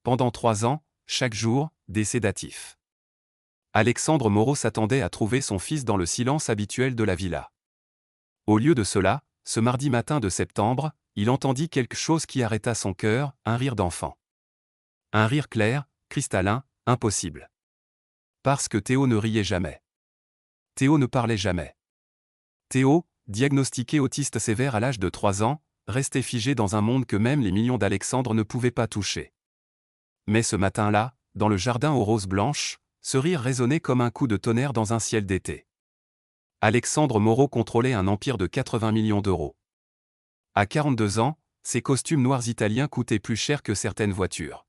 pendant 3 ans, chaque jour, des sédatifs. Alexandre Moreau s'attendait à trouver son fils dans le silence habituel de la villa. Au lieu de cela, ce mardi matin de septembre, il entendit quelque chose qui arrêta son cœur, un rire d'enfant. Un rire clair, cristallin, impossible. Parce que Théo ne riait jamais. Théo ne parlait jamais. Théo, diagnostiqué autiste sévère à l'âge de 3 ans, restait figé dans un monde que même les millions d'Alexandre ne pouvaient pas toucher. Mais ce matin-là, dans le jardin aux roses blanches, ce rire résonnait comme un coup de tonnerre dans un ciel d'été. Alexandre Moreau contrôlait un empire de 80 millions d'euros. À 42 ans, ses costumes noirs italiens coûtaient plus cher que certaines voitures.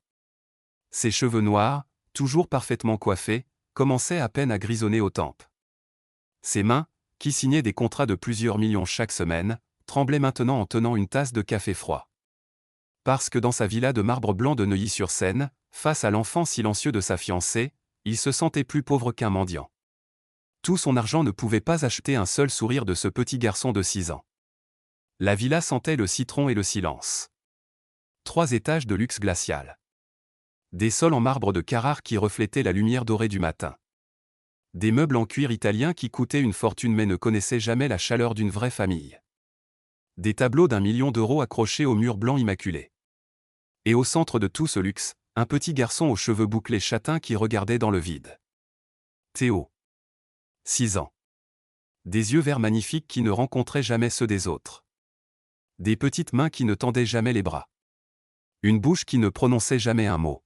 Ses cheveux noirs, toujours parfaitement coiffés, commençaient à peine à grisonner aux tempes. Ses mains, qui signaient des contrats de plusieurs millions chaque semaine, tremblaient maintenant en tenant une tasse de café froid. Parce que dans sa villa de marbre blanc de Neuilly-sur-Seine, face à l'enfant silencieux de sa fiancée, il se sentait plus pauvre qu'un mendiant. Tout son argent ne pouvait pas acheter un seul sourire de ce petit garçon de 6 ans. La villa sentait le citron et le silence. 3 étages de luxe glacial. Des sols en marbre de Carrare qui reflétaient la lumière dorée du matin. Des meubles en cuir italien qui coûtaient une fortune mais ne connaissaient jamais la chaleur d'une vraie famille. Des tableaux d'1 million d'euros accrochés au mur blanc immaculé. Et au centre de tout ce luxe, un petit garçon aux cheveux bouclés châtains qui regardait dans le vide. Théo. 6 ans. Des yeux verts magnifiques qui ne rencontraient jamais ceux des autres. Des petites mains qui ne tendaient jamais les bras. Une bouche qui ne prononçait jamais un mot.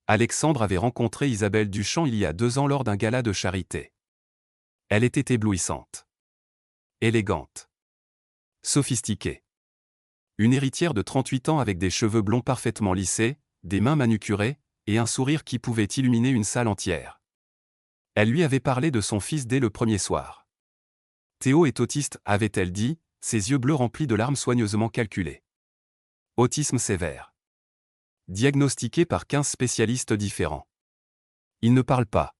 Alexandre avait rencontré Isabelle Duchamp il y a 2 ans lors d'un gala de charité. Elle était éblouissante. Élégante. Sophistiquée. Une héritière de 38 ans avec des cheveux blonds parfaitement lissés, des mains manucurées, et un sourire qui pouvait illuminer une salle entière. Elle lui avait parlé de son fils dès le premier soir. Théo est autiste, avait-elle dit, ses yeux bleus remplis de larmes soigneusement calculées. Autisme sévère. Diagnostiqué par 15 spécialistes différents. Il ne parle pas.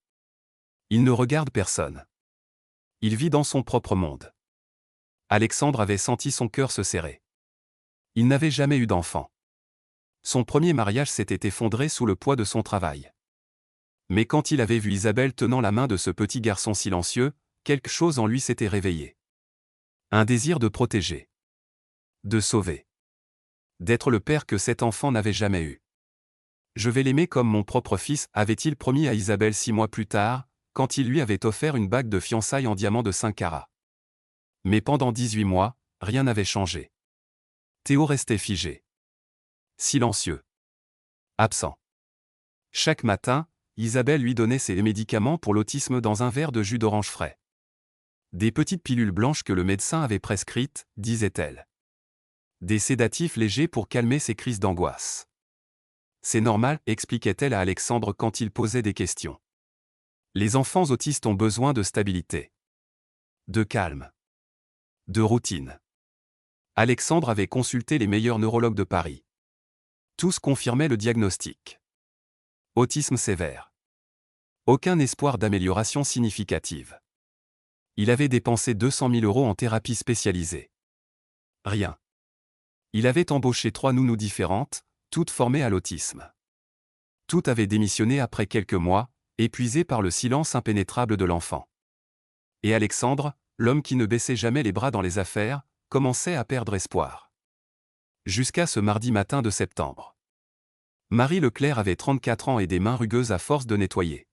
Il ne regarde personne. Il vit dans son propre monde. Alexandre avait senti son cœur se serrer. Il n'avait jamais eu d'enfant. Son premier mariage s'était effondré sous le poids de son travail. Mais quand il avait vu Isabelle tenant la main de ce petit garçon silencieux, quelque chose en lui s'était réveillé. Un désir de protéger. De sauver. D'être le père que cet enfant n'avait jamais eu. Je vais l'aimer comme mon propre fils, avait-il promis à Isabelle 6 mois plus tard, quand il lui avait offert une bague de fiançailles en diamant de 5 carats. Mais pendant 18 mois, rien n'avait changé. Théo restait figé. Silencieux. Absent. Chaque matin, Isabelle lui donnait ses médicaments pour l'autisme dans un verre de jus d'orange frais. Des petites pilules blanches que le médecin avait prescrites, disait-elle. Des sédatifs légers pour calmer ses crises d'angoisse. C'est normal, expliquait-elle à Alexandre quand il posait des questions. Les enfants autistes ont besoin de stabilité. De calme. De routine. Alexandre avait consulté les meilleurs neurologues de Paris. Tous confirmaient le diagnostic. Autisme sévère. Aucun espoir d'amélioration significative. Il avait dépensé 200 000 € en thérapie spécialisée. Rien. Il avait embauché 3 nounous différentes, toutes formées à l'autisme. Toutes avaient démissionné après quelques mois, épuisées par le silence impénétrable de l'enfant. Et Alexandre, l'homme qui ne baissait jamais les bras dans les affaires, commençait à perdre espoir. Jusqu'à ce mardi matin de septembre. Marie Leclerc avait 34 ans et des mains rugueuses à force de nettoyer.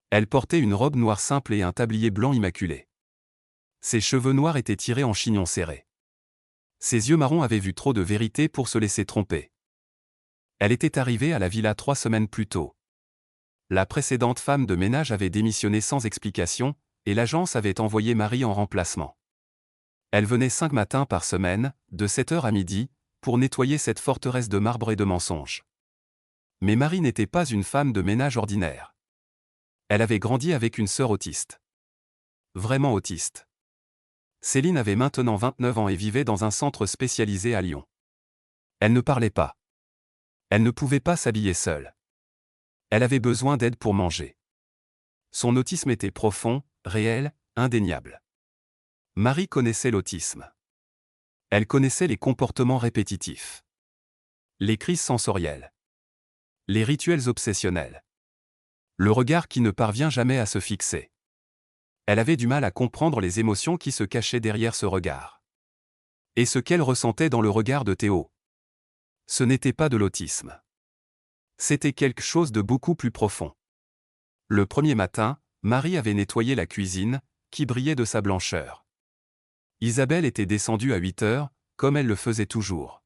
Elle portait une robe noire simple et un tablier blanc immaculé. Ses cheveux noirs étaient tirés en chignon serré. Ses yeux marrons avaient vu trop de vérité pour se laisser tromper. Elle était arrivée à la villa 3 semaines plus tôt. La précédente femme de ménage avait démissionné sans explication, et l'agence avait envoyé Marie en remplacement. Elle venait 5 matins par semaine, de 7 h à midi, pour nettoyer cette forteresse de marbre et de mensonges. Mais Marie n'était pas une femme de ménage ordinaire. Elle avait grandi avec une sœur autiste. Vraiment autiste. Céline avait maintenant 29 ans et vivait dans un centre spécialisé à Lyon. Elle ne parlait pas. Elle ne pouvait pas s'habiller seule. Elle avait besoin d'aide pour manger. Son autisme était profond, réel, indéniable. Marie connaissait l'autisme. Elle connaissait les comportements répétitifs. Les crises sensorielles. Les rituels obsessionnels. Le regard qui ne parvient jamais à se fixer. Elle avait du mal à comprendre les émotions qui se cachaient derrière ce regard. Et ce qu'elle ressentait dans le regard de Théo. Ce n'était pas de l'autisme. C'était quelque chose de beaucoup plus profond. Le premier matin, Marie avait nettoyé la cuisine, qui brillait de sa blancheur. Isabelle était descendue à 8 heures, comme elle le faisait toujours.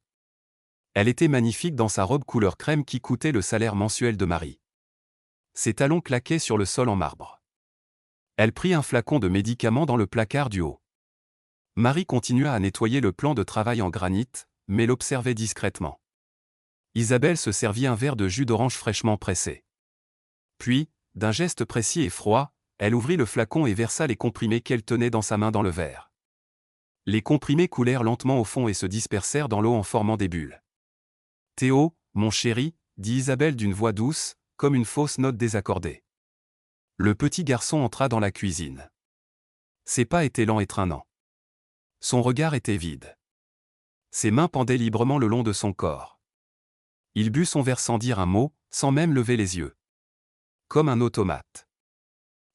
Elle était magnifique dans sa robe couleur crème qui coûtait le salaire mensuel de Marie. Ses talons claquaient sur le sol en marbre. Elle prit un flacon de médicaments dans le placard du haut. Marie continua à nettoyer le plan de travail en granit, mais l'observait discrètement. Isabelle se servit un verre de jus d'orange fraîchement pressé. Puis, d'un geste précis et froid, elle ouvrit le flacon et versa les comprimés qu'elle tenait dans sa main dans le verre. Les comprimés coulèrent lentement au fond et se dispersèrent dans l'eau en formant des bulles. « Théo, mon chéri, » dit Isabelle d'une voix douce, comme une fausse note désaccordée. Le petit garçon entra dans la cuisine. Ses pas étaient lents et traînants. Son regard était vide. Ses mains pendaient librement le long de son corps. Il but son verre sans dire un mot, sans même lever les yeux. Comme un automate.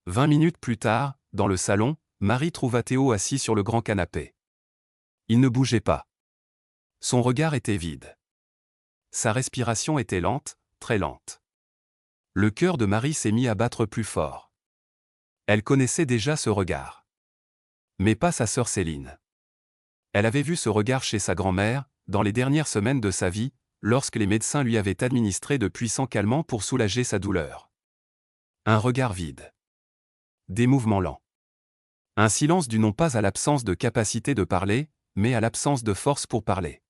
20 minutes plus tard, dans le salon, Marie trouva Théo assis sur le grand canapé. Il ne bougeait pas. Son regard était vide. Sa respiration était lente, très lente. Le cœur de Marie s'est mis à battre plus fort. Elle connaissait déjà ce regard. Mais pas sa sœur Céline. Elle avait vu ce regard chez sa grand-mère, dans les dernières semaines de sa vie, lorsque les médecins lui avaient administré de puissants calmants pour soulager sa douleur. Un regard vide. Des mouvements lents. Un silence dû non pas à l'absence de capacité de parler, mais à l'absence de force pour parler.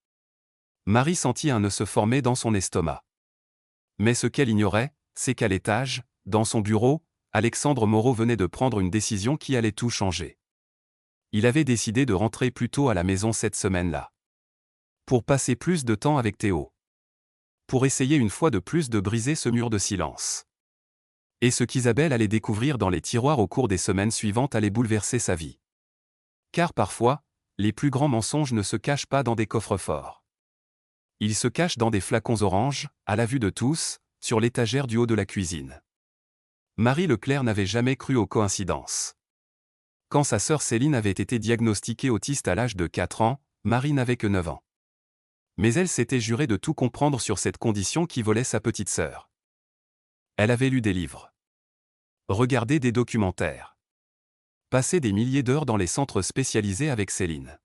Marie sentit un nœud se former dans son estomac. Mais ce qu'elle ignorait, c'est qu'à l'étage, dans son bureau, Alexandre Moreau venait de prendre une décision qui allait tout changer. Il avait décidé de rentrer plus tôt à la maison cette semaine-là. Pour passer plus de temps avec Théo. Pour essayer une fois de plus de briser ce mur de silence. Et ce qu'Isabelle allait découvrir dans les tiroirs au cours des semaines suivantes allait bouleverser sa vie. Car parfois, les plus grands mensonges ne se cachent pas dans des coffres forts. Ils se cachent dans des flacons oranges, à la vue de tous, sur l'étagère du haut de la cuisine. Marie Leclerc n'avait jamais cru aux coïncidences. Quand sa sœur Céline avait été diagnostiquée autiste à l'âge de 4 ans, Marie n'avait que 9 ans. Mais elle s'était jurée de tout comprendre sur cette condition qui volait sa petite sœur. Elle avait lu des livres. Regardé des documentaires. Passé des milliers d'heures dans les centres spécialisés avec Céline.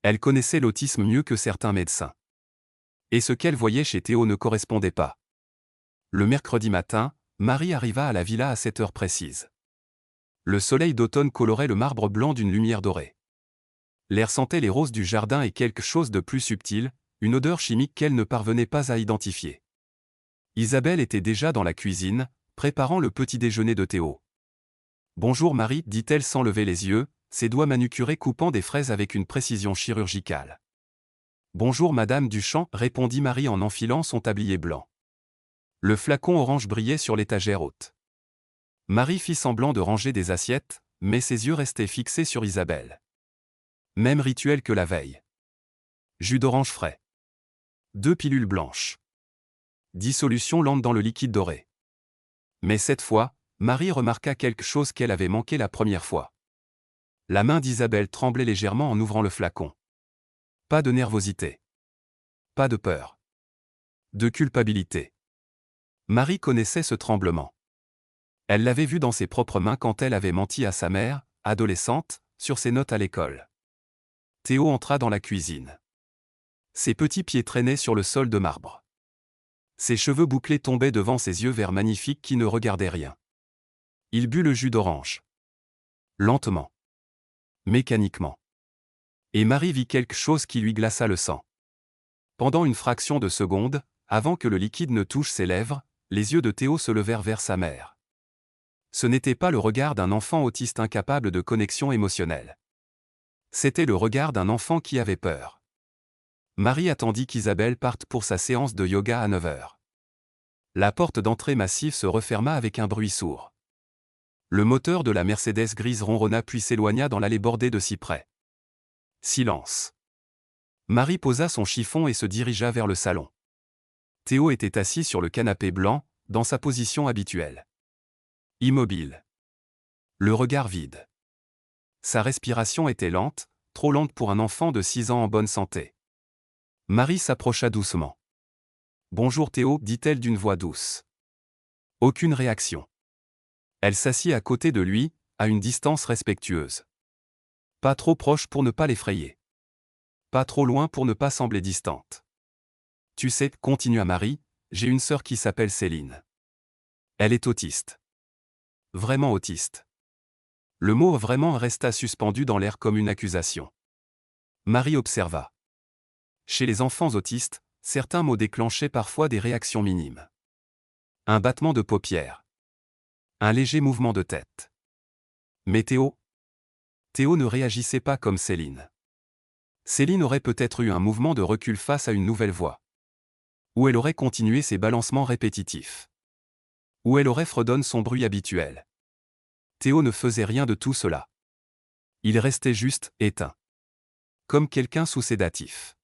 Elle connaissait l'autisme mieux que certains médecins. Et ce qu'elle voyait chez Théo ne correspondait pas. Le mercredi matin, Marie arriva à la villa à 7 heures précises. Le soleil d'automne colorait le marbre blanc d'une lumière dorée. L'air sentait les roses du jardin et quelque chose de plus subtil, une odeur chimique qu'elle ne parvenait pas à identifier. Isabelle était déjà dans la cuisine, préparant le petit déjeuner de Théo. « Bonjour Marie » dit-elle sans lever les yeux, ses doigts manucurés coupant des fraises avec une précision chirurgicale. « Bonjour Madame Duchamp » répondit Marie en enfilant son tablier blanc. Le flacon orange brillait sur l'étagère haute. Marie fit semblant de ranger des assiettes, mais ses yeux restaient fixés sur Isabelle. Même rituel que la veille. Jus d'orange frais. 2 pilules blanches. Dissolution lente dans le liquide doré. Mais cette fois, Marie remarqua quelque chose qu'elle avait manqué la première fois. La main d'Isabelle tremblait légèrement en ouvrant le flacon. Pas de nervosité. Pas de peur. De culpabilité. Marie connaissait ce tremblement. Elle l'avait vu dans ses propres mains quand elle avait menti à sa mère, adolescente, sur ses notes à l'école. Théo entra dans la cuisine. Ses petits pieds traînaient sur le sol de marbre. Ses cheveux bouclés tombaient devant ses yeux verts magnifiques qui ne regardaient rien. Il but le jus d'orange. Lentement. Mécaniquement. Et Marie vit quelque chose qui lui glaça le sang. Pendant une fraction de seconde, avant que le liquide ne touche ses lèvres, les yeux de Théo se levèrent vers sa mère. Ce n'était pas le regard d'un enfant autiste incapable de connexion émotionnelle. C'était le regard d'un enfant qui avait peur. Marie attendit qu'Isabelle parte pour sa séance de yoga à 9 heures. La porte d'entrée massive se referma avec un bruit sourd. Le moteur de la Mercedes grise ronronna puis s'éloigna dans l'allée bordée de cyprès. Silence. Marie posa son chiffon et se dirigea vers le salon. Théo était assis sur le canapé blanc, dans sa position habituelle. Immobile. Le regard vide. Sa respiration était lente, trop lente pour un enfant de 6 ans en bonne santé. Marie s'approcha doucement. « Bonjour Théo, dit-elle d'une voix douce. Aucune réaction. Elle s'assit à côté de lui, à une distance respectueuse. Pas trop proche pour ne pas l'effrayer. Pas trop loin pour ne pas sembler distante. Tu sais, continua Marie, j'ai une sœur qui s'appelle Céline. Elle est autiste. Vraiment autiste. Le mot vraiment resta suspendu dans l'air comme une accusation. Marie observa. Chez les enfants autistes, certains mots déclenchaient parfois des réactions minimes. Un battement de paupières. Un léger mouvement de tête. Mais Théo ne réagissait pas comme Céline. Céline aurait peut-être eu un mouvement de recul face à une nouvelle voix. Ou elle aurait continué ses balancements répétitifs. Ou elle aurait fredonné son bruit habituel. Théo ne faisait rien de tout cela. Il restait juste, éteint. Comme quelqu'un sous sédatif.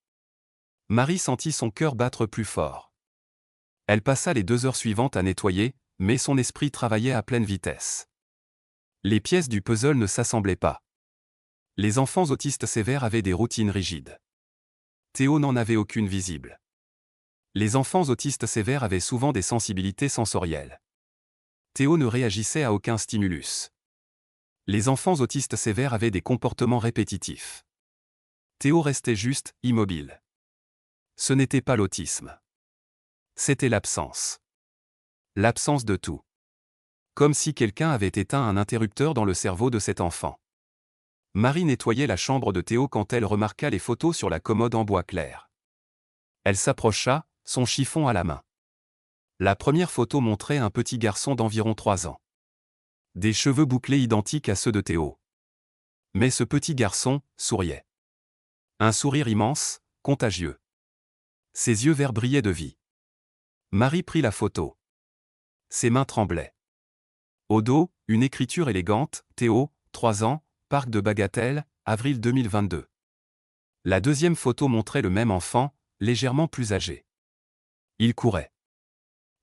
Marie sentit son cœur battre plus fort. Elle passa les 2 heures suivantes à nettoyer, mais son esprit travaillait à pleine vitesse. Les pièces du puzzle ne s'assemblaient pas. Les enfants autistes sévères avaient des routines rigides. Théo n'en avait aucune visible. Les enfants autistes sévères avaient souvent des sensibilités sensorielles. Théo ne réagissait à aucun stimulus. Les enfants autistes sévères avaient des comportements répétitifs. Théo restait juste, immobile. Ce n'était pas l'autisme. C'était l'absence. L'absence de tout. Comme si quelqu'un avait éteint un interrupteur dans le cerveau de cet enfant. Marie nettoyait la chambre de Théo quand elle remarqua les photos sur la commode en bois clair. Elle s'approcha, son chiffon à la main. La première photo montrait un petit garçon d'environ 3 ans. Des cheveux bouclés identiques à ceux de Théo. Mais ce petit garçon souriait. Un sourire immense, contagieux. Ses yeux verts brillaient de vie. Marie prit la photo. Ses mains tremblaient. Au dos, une écriture élégante, Théo, 3 ans, parc de Bagatelle, avril 2022. La deuxième photo montrait le même enfant, légèrement plus âgé. Il courait.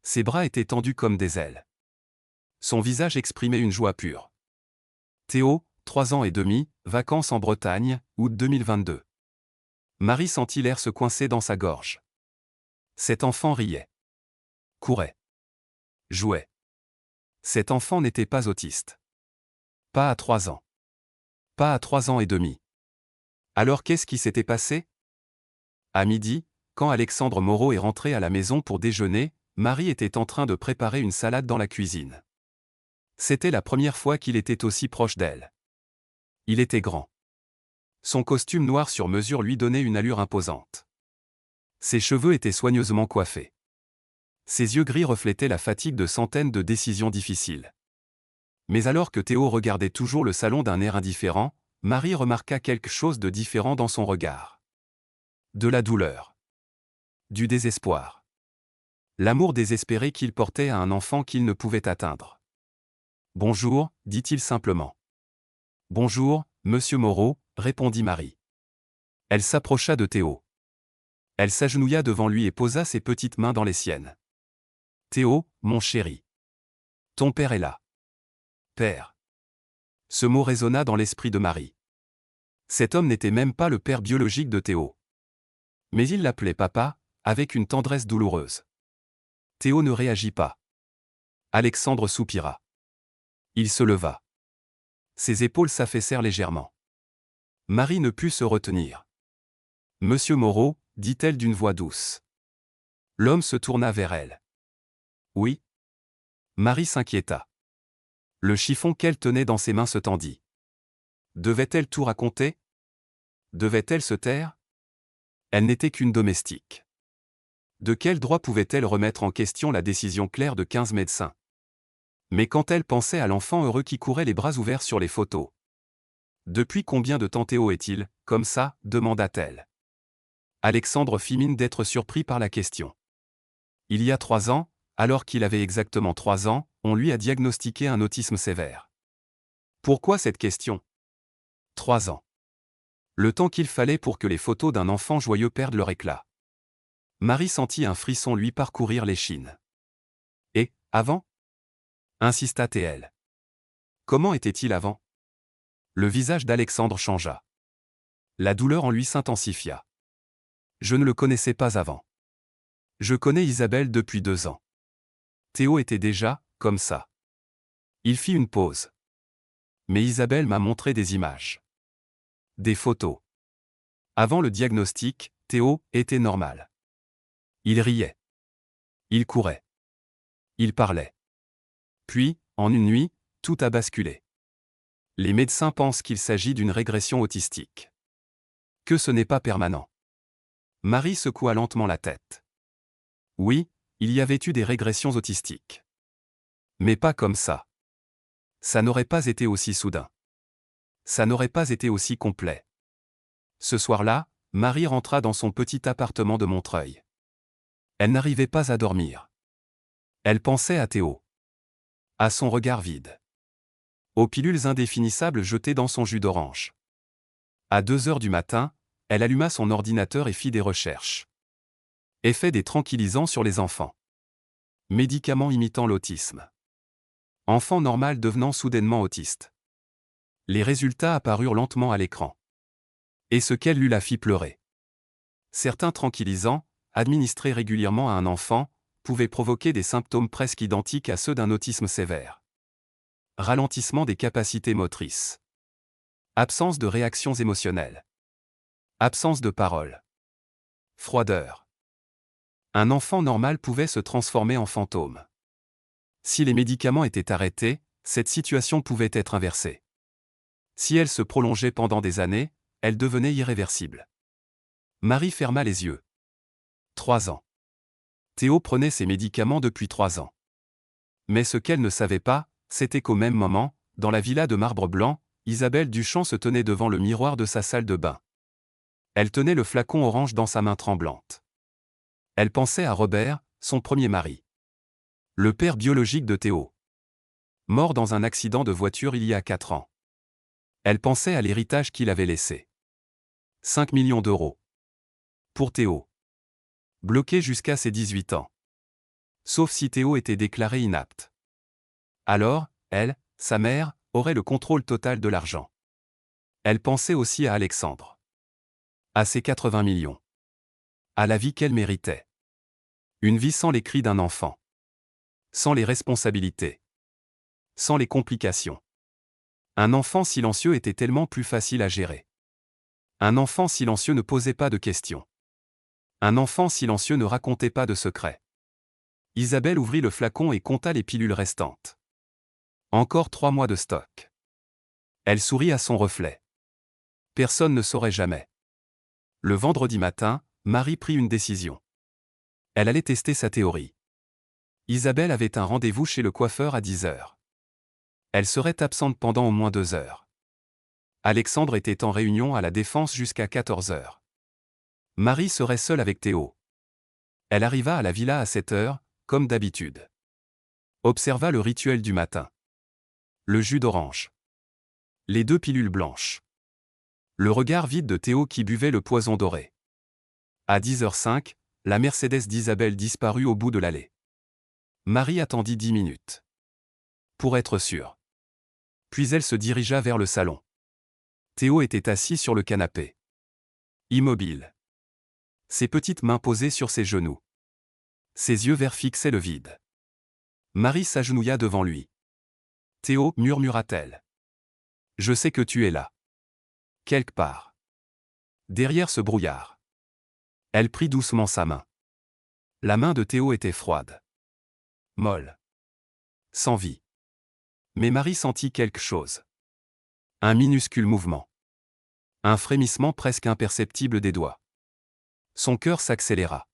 Ses bras étaient tendus comme des ailes. Son visage exprimait une joie pure. Théo, 3 ans et demi, vacances en Bretagne, août 2022. Marie sentit l'air se coincer dans sa gorge. Cet enfant riait. Courait. Jouait. Cet enfant n'était pas autiste. Pas à 3 ans. Pas à 3 ans et demi. Alors qu'est-ce qui s'était passé? À midi, quand Alexandre Moreau est rentré à la maison pour déjeuner, Marie était en train de préparer une salade dans la cuisine. C'était la première fois qu'il était aussi proche d'elle. Il était grand. Son costume noir sur mesure lui donnait une allure imposante. Ses cheveux étaient soigneusement coiffés. Ses yeux gris reflétaient la fatigue de centaines de décisions difficiles. Mais alors que Théo regardait toujours le salon d'un air indifférent, Marie remarqua quelque chose de différent dans son regard. De la douleur. Du désespoir. L'amour désespéré qu'il portait à un enfant qu'il ne pouvait atteindre. « Bonjour », dit-il simplement. « Bonjour, monsieur Moreau », répondit Marie. Elle s'approcha de Théo. Elle s'agenouilla devant lui et posa ses petites mains dans les siennes. « Théo, mon chéri. Ton père est là. » Père. Ce mot résonna dans l'esprit de Marie. Cet homme n'était même pas le père biologique de Théo. Mais il l'appelait papa, avec une tendresse douloureuse. Théo ne réagit pas. Alexandre soupira. Il se leva. Ses épaules s'affaissèrent légèrement. Marie ne put se retenir. « Monsieur Moreau », dit-elle d'une voix douce. L'homme se tourna vers elle. « Oui ?» Marie s'inquiéta. Le chiffon qu'elle tenait dans ses mains se tendit. Devait-elle tout raconter? Devait-elle se taire? Elle n'était qu'une domestique. De quel droit pouvait-elle remettre en question la décision claire de 15 médecins? Mais quand elle pensait à l'enfant heureux qui courait les bras ouverts sur les photos. Depuis combien de temps Théo est-il, comme ça, demanda-t-elle. Alexandre fit mine d'être surpris par la question. Il y a 3 ans, alors qu'il avait exactement 3 ans, on lui a diagnostiqué un autisme sévère. Pourquoi cette question? 3 ans. Le temps qu'il fallait pour que les photos d'un enfant joyeux perdent leur éclat. Marie sentit un frisson lui parcourir l'échine. Et, avant? Insista-t-elle. Comment était-il avant? Le visage d'Alexandre changea. La douleur en lui s'intensifia. Je ne le connaissais pas avant. Je connais Isabelle depuis 2 ans. Théo était déjà, comme ça. Il fit une pause. Mais Isabelle m'a montré des images. Des photos. Avant le diagnostic, Théo était normal. Il riait. Il courait. Il parlait. Puis, en une nuit, tout a basculé. Les médecins pensent qu'il s'agit d'une régression autistique. Que ce n'est pas permanent. Marie secoua lentement la tête. Oui, il y avait eu des régressions autistiques. Mais pas comme ça. Ça n'aurait pas été aussi soudain. Ça n'aurait pas été aussi complet. Ce soir-là, Marie rentra dans son petit appartement de Montreuil. Elle n'arrivait pas à dormir. Elle pensait à Théo. À son regard vide. Aux pilules indéfinissables jetées dans son jus d'orange. À 2 heures du matin, elle alluma son ordinateur et fit des recherches. Effet des tranquillisants sur les enfants. Médicaments imitant l'autisme. Enfant normal devenant soudainement autiste. Les résultats apparurent lentement à l'écran. Et ce qu'elle lui la fit pleurer. Certains tranquillisants, administrés régulièrement à un enfant, pouvaient provoquer des symptômes presque identiques à ceux d'un autisme sévère. Ralentissement des capacités motrices. Absence de réactions émotionnelles. Absence de parole. Froideur. Un enfant normal pouvait se transformer en fantôme. Si les médicaments étaient arrêtés, cette situation pouvait être inversée. Si elle se prolongeait pendant des années, elle devenait irréversible. Marie ferma les yeux. 3 ans. Théo prenait ses médicaments depuis 3 ans. Mais ce qu'elle ne savait pas, c'était qu'au même moment, dans la villa de marbre blanc, Isabelle Duchamp se tenait devant le miroir de sa salle de bain. Elle tenait le flacon orange dans sa main tremblante. Elle pensait à Robert, son premier mari. Le père biologique de Théo. Mort dans un accident de voiture il y a 4 ans. Elle pensait à l'héritage qu'il avait laissé. 5 millions d'euros. Pour Théo. Bloqué jusqu'à ses 18 ans. Sauf si Théo était déclaré inapte. Alors, elle, sa mère, aurait le contrôle total de l'argent. Elle pensait aussi à Alexandre. À ses 80 millions. À la vie qu'elle méritait. Une vie sans les cris d'un enfant. Sans les responsabilités. Sans les complications. Un enfant silencieux était tellement plus facile à gérer. Un enfant silencieux ne posait pas de questions. Un enfant silencieux ne racontait pas de secrets. Isabelle ouvrit le flacon et compta les pilules restantes. Encore 3 mois de stock. Elle sourit à son reflet. Personne ne saurait jamais. Le vendredi matin, Marie prit une décision. Elle allait tester sa théorie. Isabelle avait un rendez-vous chez le coiffeur à 10 heures. Elle serait absente pendant au moins 2 heures. Alexandre était en réunion à la Défense jusqu'à 14 heures. Marie serait seule avec Théo. Elle arriva à la villa à 7 heures, comme d'habitude. Observa le rituel du matin. Le jus d'orange. Les 2 pilules blanches. Le regard vide de Théo qui buvait le poison doré. À 10h05, la Mercedes d'Isabelle disparut au bout de l'allée. Marie attendit 10 minutes. Pour être sûre. Puis elle se dirigea vers le salon. Théo était assis sur le canapé. Immobile. Ses petites mains posées sur ses genoux. Ses yeux verts fixaient le vide. Marie s'agenouilla devant lui. Théo, murmura-t-elle. Je sais que tu es là. Quelque part. Derrière ce brouillard. Elle prit doucement sa main. La main de Théo était froide. Molle. Sans vie. Mais Marie sentit quelque chose. Un minuscule mouvement. Un frémissement presque imperceptible des doigts. Son cœur s'accéléra.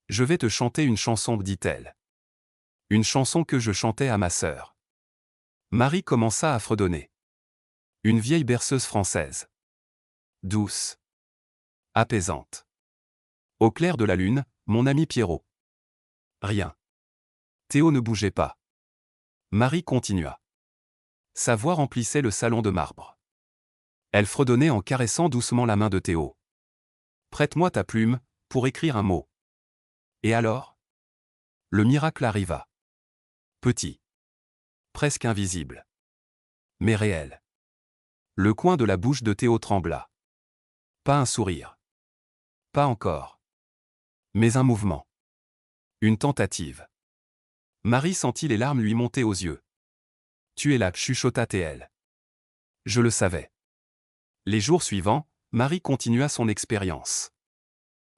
Je vais te chanter une chanson, dit-elle. Une chanson que je chantais à ma sœur. Marie commença à fredonner. Une vieille berceuse française. Douce. Apaisante. Au clair de la lune, mon ami Pierrot. Rien. Théo ne bougeait pas. Marie continua. Sa voix remplissait le salon de marbre. Elle fredonnait en caressant doucement la main de Théo. Prête-moi ta plume, pour écrire un mot. Et alors? Le miracle arriva. Petit. Presque invisible. Mais réel. Le coin de la bouche de Théo trembla. Pas un sourire. Pas encore. Mais un mouvement. Une tentative. Marie sentit les larmes lui monter aux yeux. Tu es là, chuchota Théo. Je le savais. Les jours suivants, Marie continua son expérience.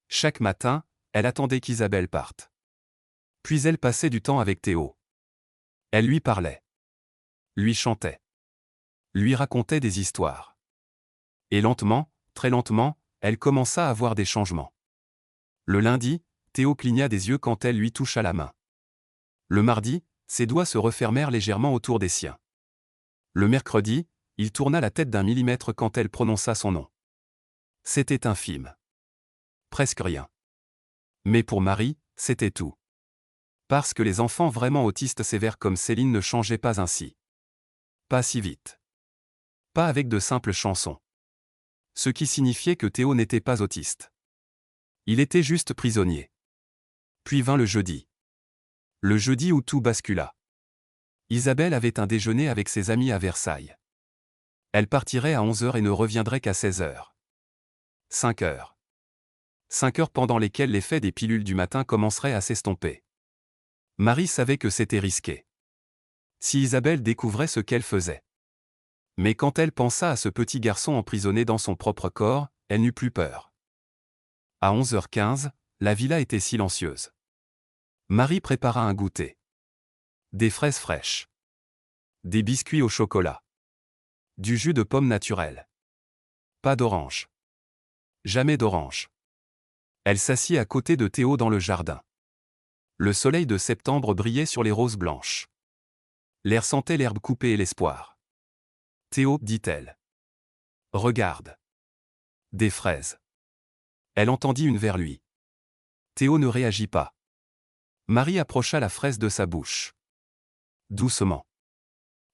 Chaque matin, elle attendait qu'Isabelle parte. Puis elle passait du temps avec Théo. Elle lui parlait. Lui chantait. Lui racontait des histoires. Et lentement, très lentement, elle commença à voir des changements. Le lundi, Théo cligna des yeux quand elle lui toucha la main. Le mardi, ses doigts se refermèrent légèrement autour des siens. Le mercredi, il tourna la tête d'1 millimètre quand elle prononça son nom. C'était infime. Presque rien. Mais pour Marie, c'était tout. Parce que les enfants vraiment autistes sévères comme Céline ne changeaient pas ainsi. Pas si vite. Pas avec de simples chansons. Ce qui signifiait que Théo n'était pas autiste. Il était juste prisonnier. Puis vint le jeudi. Le jeudi où tout bascula. Isabelle avait un déjeuner avec ses amis à Versailles. Elle partirait à 11h et ne reviendrait qu'à 16h. 5 heures. 5 heures pendant lesquelles l'effet des pilules du matin commencerait à s'estomper. Marie savait que c'était risqué. Si Isabelle découvrait ce qu'elle faisait. Mais quand elle pensa à ce petit garçon emprisonné dans son propre corps, elle n'eut plus peur. À 11h15, la villa était silencieuse. Marie prépara un goûter. Des fraises fraîches. Des biscuits au chocolat. Du jus de pomme naturel. Pas d'orange. Jamais d'orange. Elle s'assit à côté de Théo dans le jardin. Le soleil de septembre brillait sur les roses blanches. L'air sentait l'herbe coupée et l'espoir. Théo, dit-elle. Regarde. Des fraises. Elle entendit une vers lui. Théo ne réagit pas. Marie approcha la fraise de sa bouche. Doucement.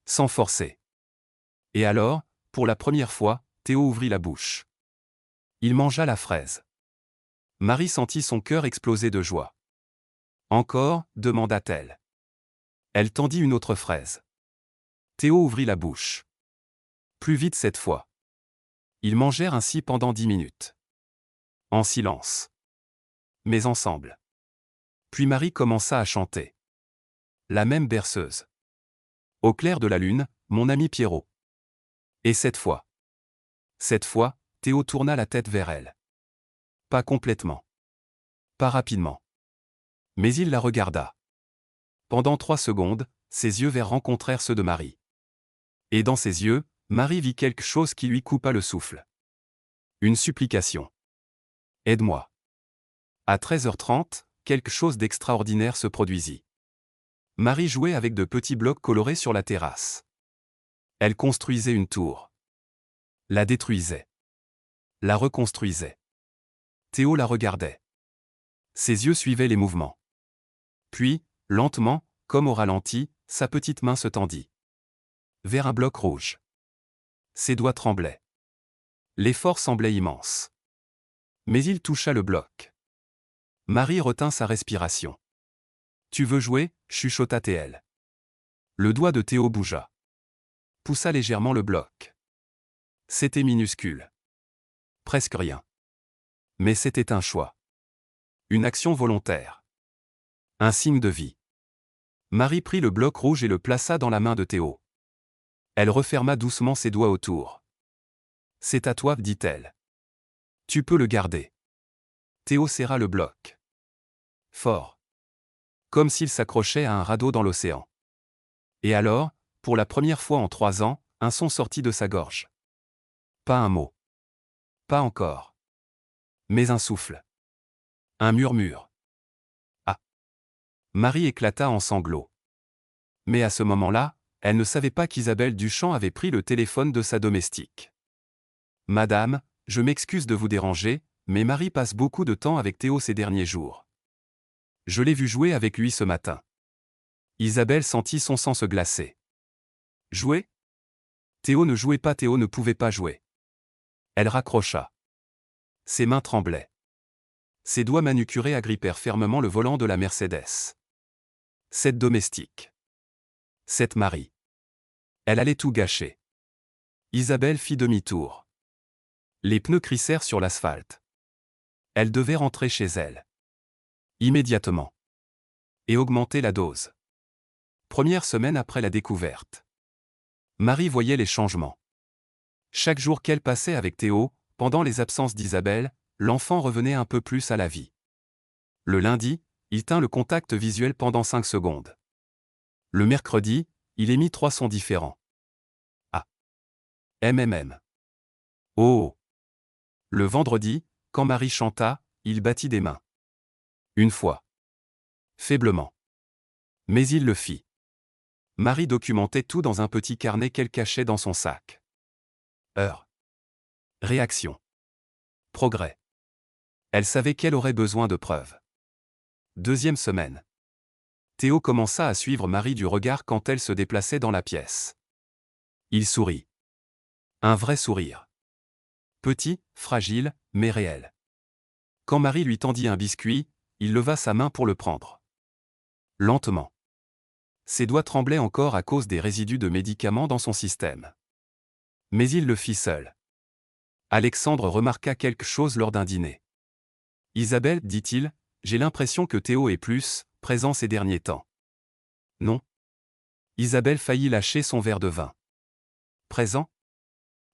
Sans forcer. Et alors, pour la première fois, Théo ouvrit la bouche. Il mangea la fraise. Marie sentit son cœur exploser de joie. Encore, demanda-t-elle. Elle tendit une autre fraise. Théo ouvrit la bouche. Plus vite cette fois. Ils mangèrent ainsi pendant 10 minutes. En silence. Mais ensemble. Puis Marie commença à chanter. La même berceuse. Au clair de la lune, mon ami Pierrot. Et cette fois. Cette fois, Théo tourna la tête vers elle. Pas complètement. Pas rapidement. Mais il la regarda. Pendant 3 secondes, ses yeux verts rencontrèrent ceux de Marie. Et dans ses yeux, Marie vit quelque chose qui lui coupa le souffle. Une supplication. Aide-moi. À 13h30, quelque chose d'extraordinaire se produisit. Marie jouait avec de petits blocs colorés sur la terrasse. Elle construisait une tour. La détruisait. La reconstruisait. Théo la regardait. Ses yeux suivaient les mouvements. Puis, lentement, comme au ralenti, sa petite main se tendit. Vers un bloc rouge. Ses doigts tremblaient. L'effort semblait immense. Mais il toucha le bloc. Marie retint sa respiration. Tu veux jouer, chuchota Théo. Le doigt de Théo bougea. Poussa légèrement le bloc. C'était minuscule. Presque rien. Mais c'était un choix. Une action volontaire. Un signe de vie. Marie prit le bloc rouge et le plaça dans la main de Théo. Elle referma doucement ses doigts autour. C'est à toi, dit-elle. Tu peux le garder. Théo serra le bloc. Fort. Comme s'il s'accrochait à un radeau dans l'océan. Et alors, pour la première fois en 3 ans, un son sortit de sa gorge. Pas un mot. Pas encore. Mais un souffle. Un murmure. Ah. Marie éclata en sanglots. Mais à ce moment-là, elle ne savait pas qu'Isabelle Duchamp avait pris le téléphone de sa domestique. Madame, je m'excuse de vous déranger, mais Marie passe beaucoup de temps avec Théo ces derniers jours. Je l'ai vu jouer avec lui ce matin. Isabelle sentit son sang se glacer. Jouer? Théo ne jouait pas, Théo ne pouvait pas jouer. Elle raccrocha. Ses mains tremblaient. Ses doigts manucurés agrippèrent fermement le volant de la Mercedes. Cette domestique. Cette Marie. Elle allait tout gâcher. Isabelle fit demi-tour. Les pneus crissèrent sur l'asphalte. Elle devait rentrer chez elle. Immédiatement. Et augmenter la dose. Première semaine après la découverte. Marie voyait les changements. Chaque jour qu'elle passait avec Théo, pendant les absences d'Isabelle, l'enfant revenait un peu plus à la vie. Le lundi, il tint le contact visuel pendant 5 secondes. Le mercredi, il émit 3 sons différents. A. MMM. Oh. Le vendredi, quand Marie chanta, il battit des mains. Une fois. Faiblement. Mais il le fit. Marie documentait tout dans un petit carnet qu'elle cachait dans son sac. Heure. Réaction. Progrès. Elle savait qu'elle aurait besoin de preuves. Deuxième semaine. Théo commença à suivre Marie du regard quand elle se déplaçait dans la pièce. Il sourit. Un vrai sourire. Petit, fragile, mais réel. Quand Marie lui tendit un biscuit, il leva sa main pour le prendre. Lentement. Ses doigts tremblaient encore à cause des résidus de médicaments dans son système. Mais il le fit seul. Alexandre remarqua quelque chose lors d'un dîner. Isabelle, dit-il, j'ai l'impression que Théo est plus présent ces derniers temps. Non. Isabelle faillit lâcher son verre de vin. Présent?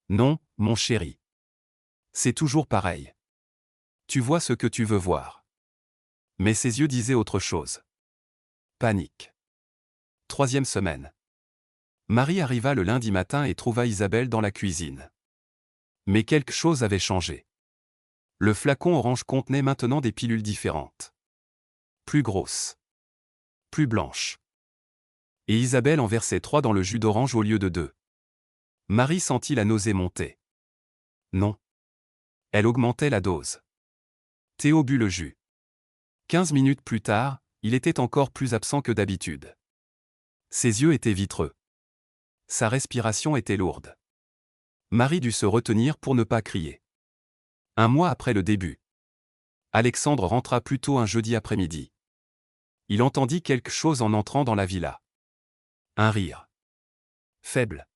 Non, mon chéri. C'est toujours pareil. Tu vois ce que tu veux voir. Mais ses yeux disaient autre chose. Panique. Troisième semaine. Marie arriva le lundi matin et trouva Isabelle dans la cuisine. Mais quelque chose avait changé. Le flacon orange contenait maintenant des pilules différentes. Plus grosses. Plus blanches. Et Isabelle en versait 3 dans le jus d'orange au lieu de 2. Marie sentit la nausée monter. Non. Elle augmentait la dose. Théo but le jus. 15 minutes plus tard, il était encore plus absent que d'habitude. Ses yeux étaient vitreux. Sa respiration était lourde. Marie dut se retenir pour ne pas crier. Un mois après le début. Alexandre rentra plus tôt un jeudi après-midi. Il entendit quelque chose en entrant dans la villa. Un rire. Faible.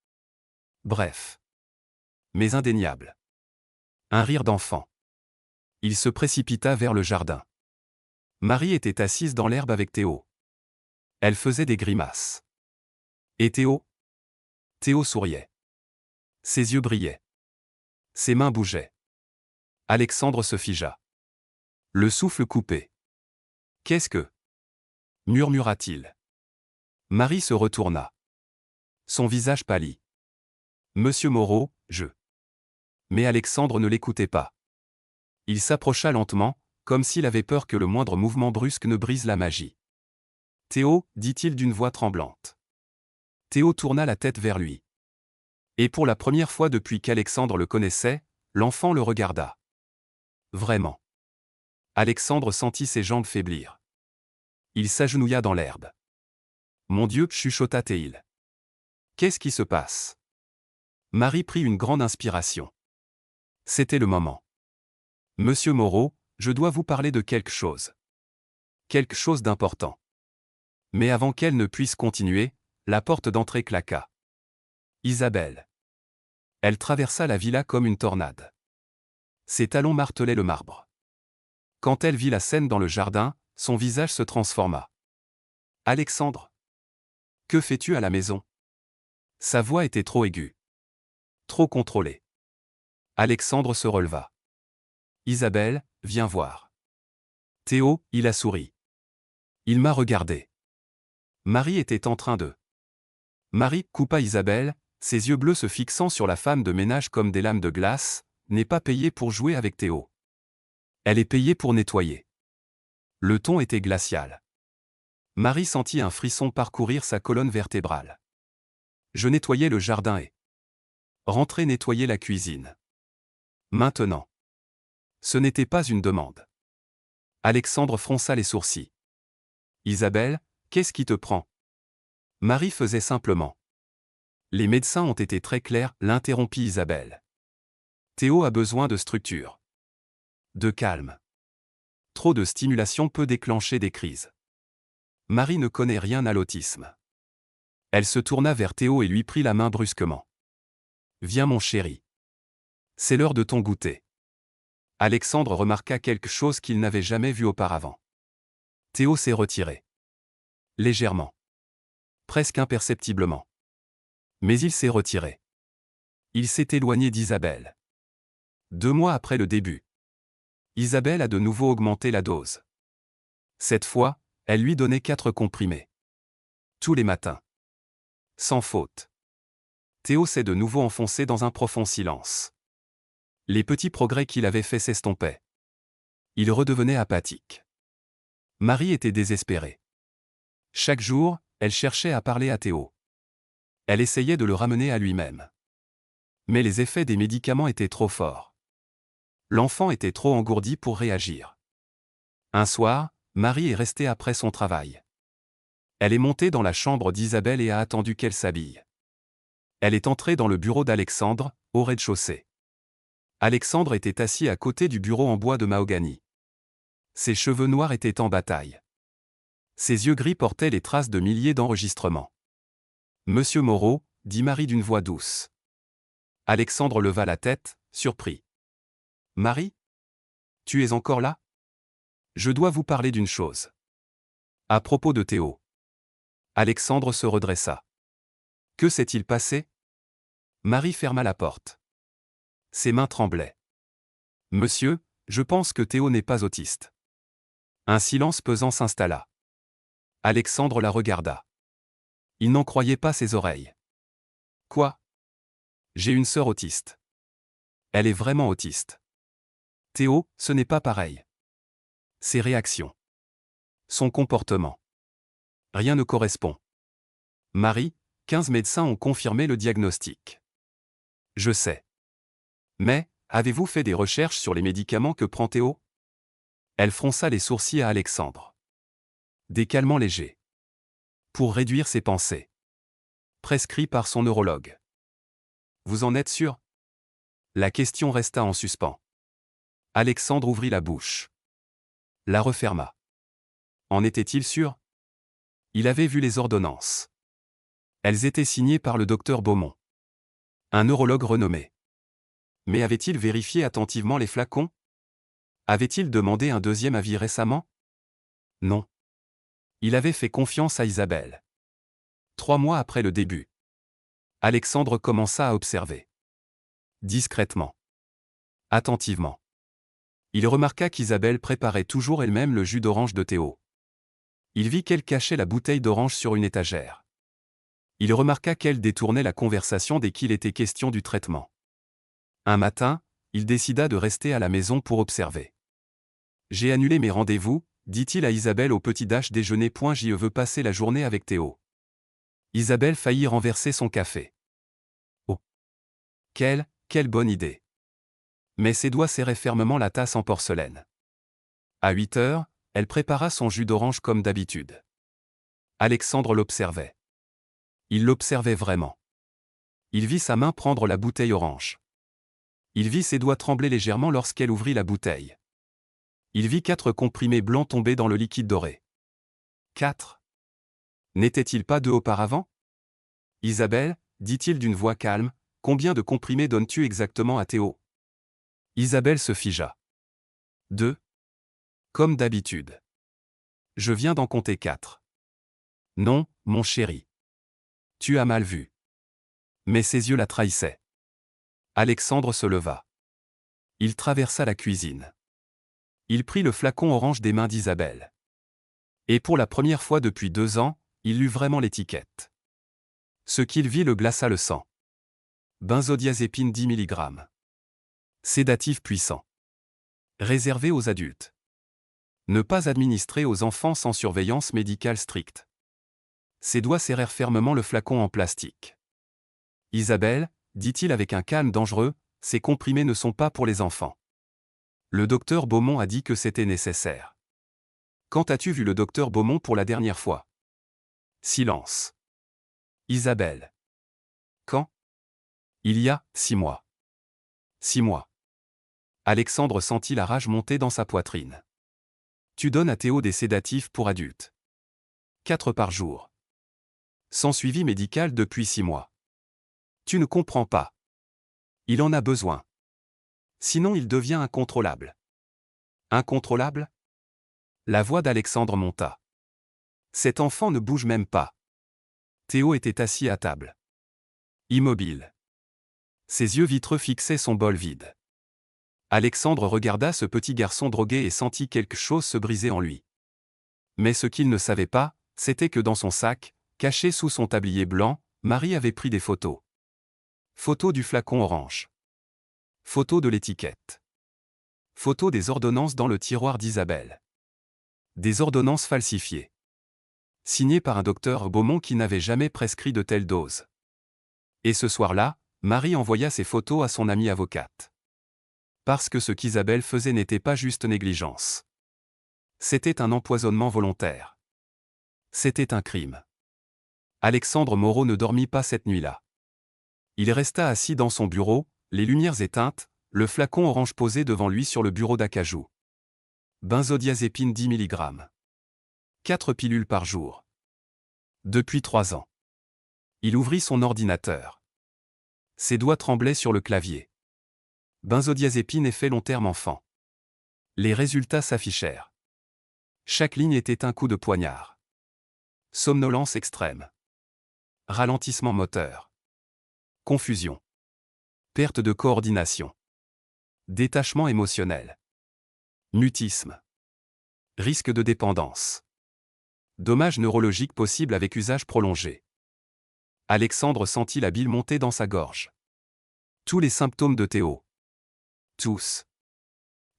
Bref. Mais indéniable. Un rire d'enfant. Il se précipita vers le jardin. Marie était assise dans l'herbe avec Théo. Elle faisait des grimaces. Et Théo? Théo souriait. Ses yeux brillaient. Ses mains bougeaient. Alexandre se figea. Le souffle coupé. Qu'est-ce que? Murmura-t-il. Marie se retourna. Son visage pâlit. Monsieur Moreau, je. Mais Alexandre ne l'écoutait pas. Il s'approcha lentement, comme s'il avait peur que le moindre mouvement brusque ne brise la magie. Théo, dit-il d'une voix tremblante. Théo tourna la tête vers lui. Et pour la première fois depuis qu'Alexandre le connaissait, l'enfant le regarda. Vraiment. Alexandre sentit ses jambes faiblir. Il s'agenouilla dans l'herbe. Mon Dieu, chuchota Théil. Qu'est-ce qui se passe? Marie prit une grande inspiration. C'était le moment. Monsieur Moreau, je dois vous parler de quelque chose. Quelque chose d'important. Mais avant qu'elle ne puisse continuer, la porte d'entrée claqua. Isabelle. Elle traversa la villa comme une tornade. Ses talons martelaient le marbre. Quand elle vit la scène dans le jardin, son visage se transforma. Alexandre? Que fais-tu à la maison? Sa voix était trop aiguë. Trop contrôlée. Alexandre se releva. Isabelle, viens voir. Théo, il a souri. Il m'a regardé. Marie était en train de. Marie coupa Isabelle, ses yeux bleus se fixant sur la femme de ménage comme des lames de glace, n'est pas payée pour jouer avec Théo. Elle est payée pour nettoyer. Le ton était glacial. Marie sentit un frisson parcourir sa colonne vertébrale. Je nettoyais le jardin et rentrer nettoyer la cuisine. Maintenant. Ce n'était pas une demande. Alexandre fronça les sourcils. Isabelle, qu'est-ce qui te prend? Marie faisait simplement. Les médecins ont été très clairs, l'interrompit Isabelle. Théo a besoin de structure. De calme. Trop de stimulation peut déclencher des crises. Marie ne connaît rien à l'autisme. Elle se tourna vers Théo et lui prit la main brusquement. « Viens mon chéri. C'est l'heure de ton goûter. » Alexandre remarqua quelque chose qu'il n'avait jamais vu auparavant. Théo s'est retiré. Légèrement. Presque imperceptiblement. Mais il s'est retiré. Il s'est éloigné d'Isabelle. 2 mois après le début. Isabelle a de nouveau augmenté la dose. Cette fois, elle lui donnait 4 comprimés. Tous les matins. Sans faute. Théo s'est de nouveau enfoncé dans un profond silence. Les petits progrès qu'il avait faits s'estompaient. Il redevenait apathique. Marie était désespérée. Chaque jour, elle cherchait à parler à Théo. Elle essayait de le ramener à lui-même. Mais les effets des médicaments étaient trop forts. L'enfant était trop engourdi pour réagir. Un soir, Marie est restée après son travail. Elle est montée dans la chambre d'Isabelle et a attendu qu'elle s'habille. Elle est entrée dans le bureau d'Alexandre, au rez-de-chaussée. Alexandre était assis à côté du bureau en bois de mahogany. Ses cheveux noirs étaient en bataille. Ses yeux gris portaient les traces de milliers d'enregistrements. « Monsieur Moreau » dit Marie d'une voix douce. Alexandre leva la tête, surpris. « Marie ? Tu es encore là ? Je dois vous parler d'une chose. » À propos de Théo. Alexandre se redressa. Que s'est-il passé ? Marie ferma la porte. Ses mains tremblaient. « Monsieur, je pense que Théo n'est pas autiste. » Un silence pesant s'installa. Alexandre la regarda. Il n'en croyait pas ses oreilles. « Quoi ? J'ai une sœur autiste. Elle est vraiment autiste. Théo, ce n'est pas pareil. Ses réactions. Son comportement. Rien ne correspond. Marie, 15 médecins ont confirmé le diagnostic. Je sais. Mais, avez-vous fait des recherches sur les médicaments que prend Théo ? Elle fronça les sourcils à Alexandre. Des calmants légers. Pour réduire ses pensées. Prescrit par son neurologue. Vous en êtes sûr ? La question resta en suspens. Alexandre ouvrit la bouche. La referma. En était-il sûr ? Il avait vu les ordonnances. Elles étaient signées par le docteur Beaumont. Un neurologue renommé. Mais avait-il vérifié attentivement les flacons ? Avait-il demandé un deuxième avis récemment ? Non. Il avait fait confiance à Isabelle. 3 mois après le début. Alexandre commença à observer. Discrètement. Attentivement. Il remarqua qu'Isabelle préparait toujours elle-même le jus d'orange de Théo. Il vit qu'elle cachait la bouteille d'orange sur une étagère. Il remarqua qu'elle détournait la conversation dès qu'il était question du traitement. Un matin, il décida de rester à la maison pour observer. « J'ai annulé mes rendez-vous », dit-il à Isabelle au petit déjeuner. Je veux passer la journée avec Théo. Isabelle faillit renverser son café. Oh ! Quelle bonne idée ! Mais ses doigts serraient fermement la tasse en porcelaine. À 8 heures, elle prépara son jus d'orange comme d'habitude. Alexandre l'observait. Il l'observait vraiment. Il vit sa main prendre la bouteille orange. Il vit ses doigts trembler légèrement lorsqu'elle ouvrit la bouteille. Il vit 4 comprimés blancs tomber dans le liquide doré. 4 ? N'était-il pas 2 auparavant ? Isabelle, dit-il d'une voix calme, combien de comprimés donnes-tu exactement à Théo ? Isabelle se figea. 2 ? Comme d'habitude. Je viens d'en compter 4. Non, mon chéri. Tu as mal vu. Mais ses yeux la trahissaient. Alexandre se leva. Il traversa la cuisine. Il prit le flacon orange des mains d'Isabelle. Et pour la première fois depuis 2 ans, il lut vraiment l'étiquette. Ce qu'il vit le glaça le sang. Benzodiazépine 10 mg. Sédatif puissant. Réservé aux adultes. Ne pas administrer aux enfants sans surveillance médicale stricte. Ses doigts serrèrent fermement le flacon en plastique. Isabelle, dit-il avec un calme dangereux, ces comprimés ne sont pas pour les enfants. Le docteur Beaumont a dit que c'était nécessaire. Quand as-tu vu le docteur Beaumont pour la dernière fois ? Silence. Isabelle. Quand ? Il y a 6 mois. 6 mois. Alexandre sentit la rage monter dans sa poitrine. Tu donnes à Théo des sédatifs pour adultes. 4 par jour. Sans suivi médical depuis 6 mois. Tu ne comprends pas. Il en a besoin. Sinon il devient incontrôlable. Incontrôlable? La voix d'Alexandre monta. Cet enfant ne bouge même pas. Théo était assis à table. Immobile. Ses yeux vitreux fixaient son bol vide. Alexandre regarda ce petit garçon drogué et sentit quelque chose se briser en lui. Mais ce qu'il ne savait pas, c'était que dans son sac, caché sous son tablier blanc, Marie avait pris des photos. Photos du flacon orange. Photos de l'étiquette. Photos des ordonnances dans le tiroir d'Isabelle. Des ordonnances falsifiées. Signées par un docteur Beaumont qui n'avait jamais prescrit de telles doses. Et ce soir-là, Marie envoya ces photos à son amie avocate. Parce que ce qu'Isabelle faisait n'était pas juste négligence. C'était un empoisonnement volontaire. C'était un crime. Alexandre Moreau ne dormit pas cette nuit-là. Il resta assis dans son bureau, les lumières éteintes, le flacon orange posé devant lui sur le bureau d'acajou. Benzodiazépine 10 mg. 4 pilules par jour. Depuis 3 ans. Il ouvrit son ordinateur. Ses doigts tremblaient sur le clavier. Benzodiazépine effet long terme enfant. Les résultats s'affichèrent. Chaque ligne était un coup de poignard. Somnolence extrême. Ralentissement moteur. Confusion. Perte de coordination. Détachement émotionnel. Mutisme. Risque de dépendance. Dommages neurologiques possibles avec usage prolongé. Alexandre sentit la bile monter dans sa gorge. Tous les symptômes de Théo. Tous.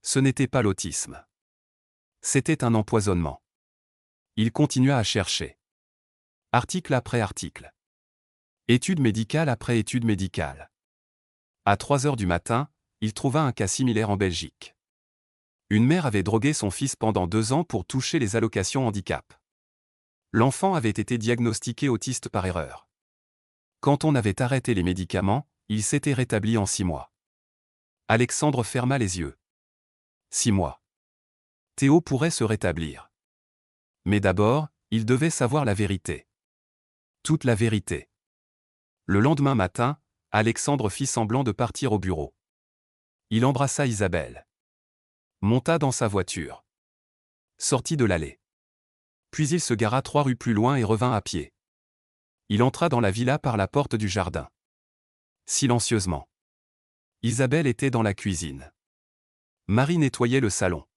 Ce n'était pas l'autisme. C'était un empoisonnement. Il continua à chercher. Article après article. Étude médicale après étude médicale. À 3 heures du matin, il trouva un cas similaire en Belgique. Une mère avait drogué son fils pendant 2 ans pour toucher les allocations handicap. L'enfant avait été diagnostiqué autiste par erreur. Quand on avait arrêté les médicaments, il s'était rétabli en 6 mois. Alexandre ferma les yeux. 6 mois. Théo pourrait se rétablir. Mais d'abord, il devait savoir la vérité. Toute la vérité. Le lendemain matin, Alexandre fit semblant de partir au bureau. Il embrassa Isabelle. Monta dans sa voiture. Sortit de l'allée. Puis il se gara 3 rues plus loin et revint à pied. Il entra dans la villa par la porte du jardin. Silencieusement. Isabelle était dans la cuisine. Marie nettoyait le salon.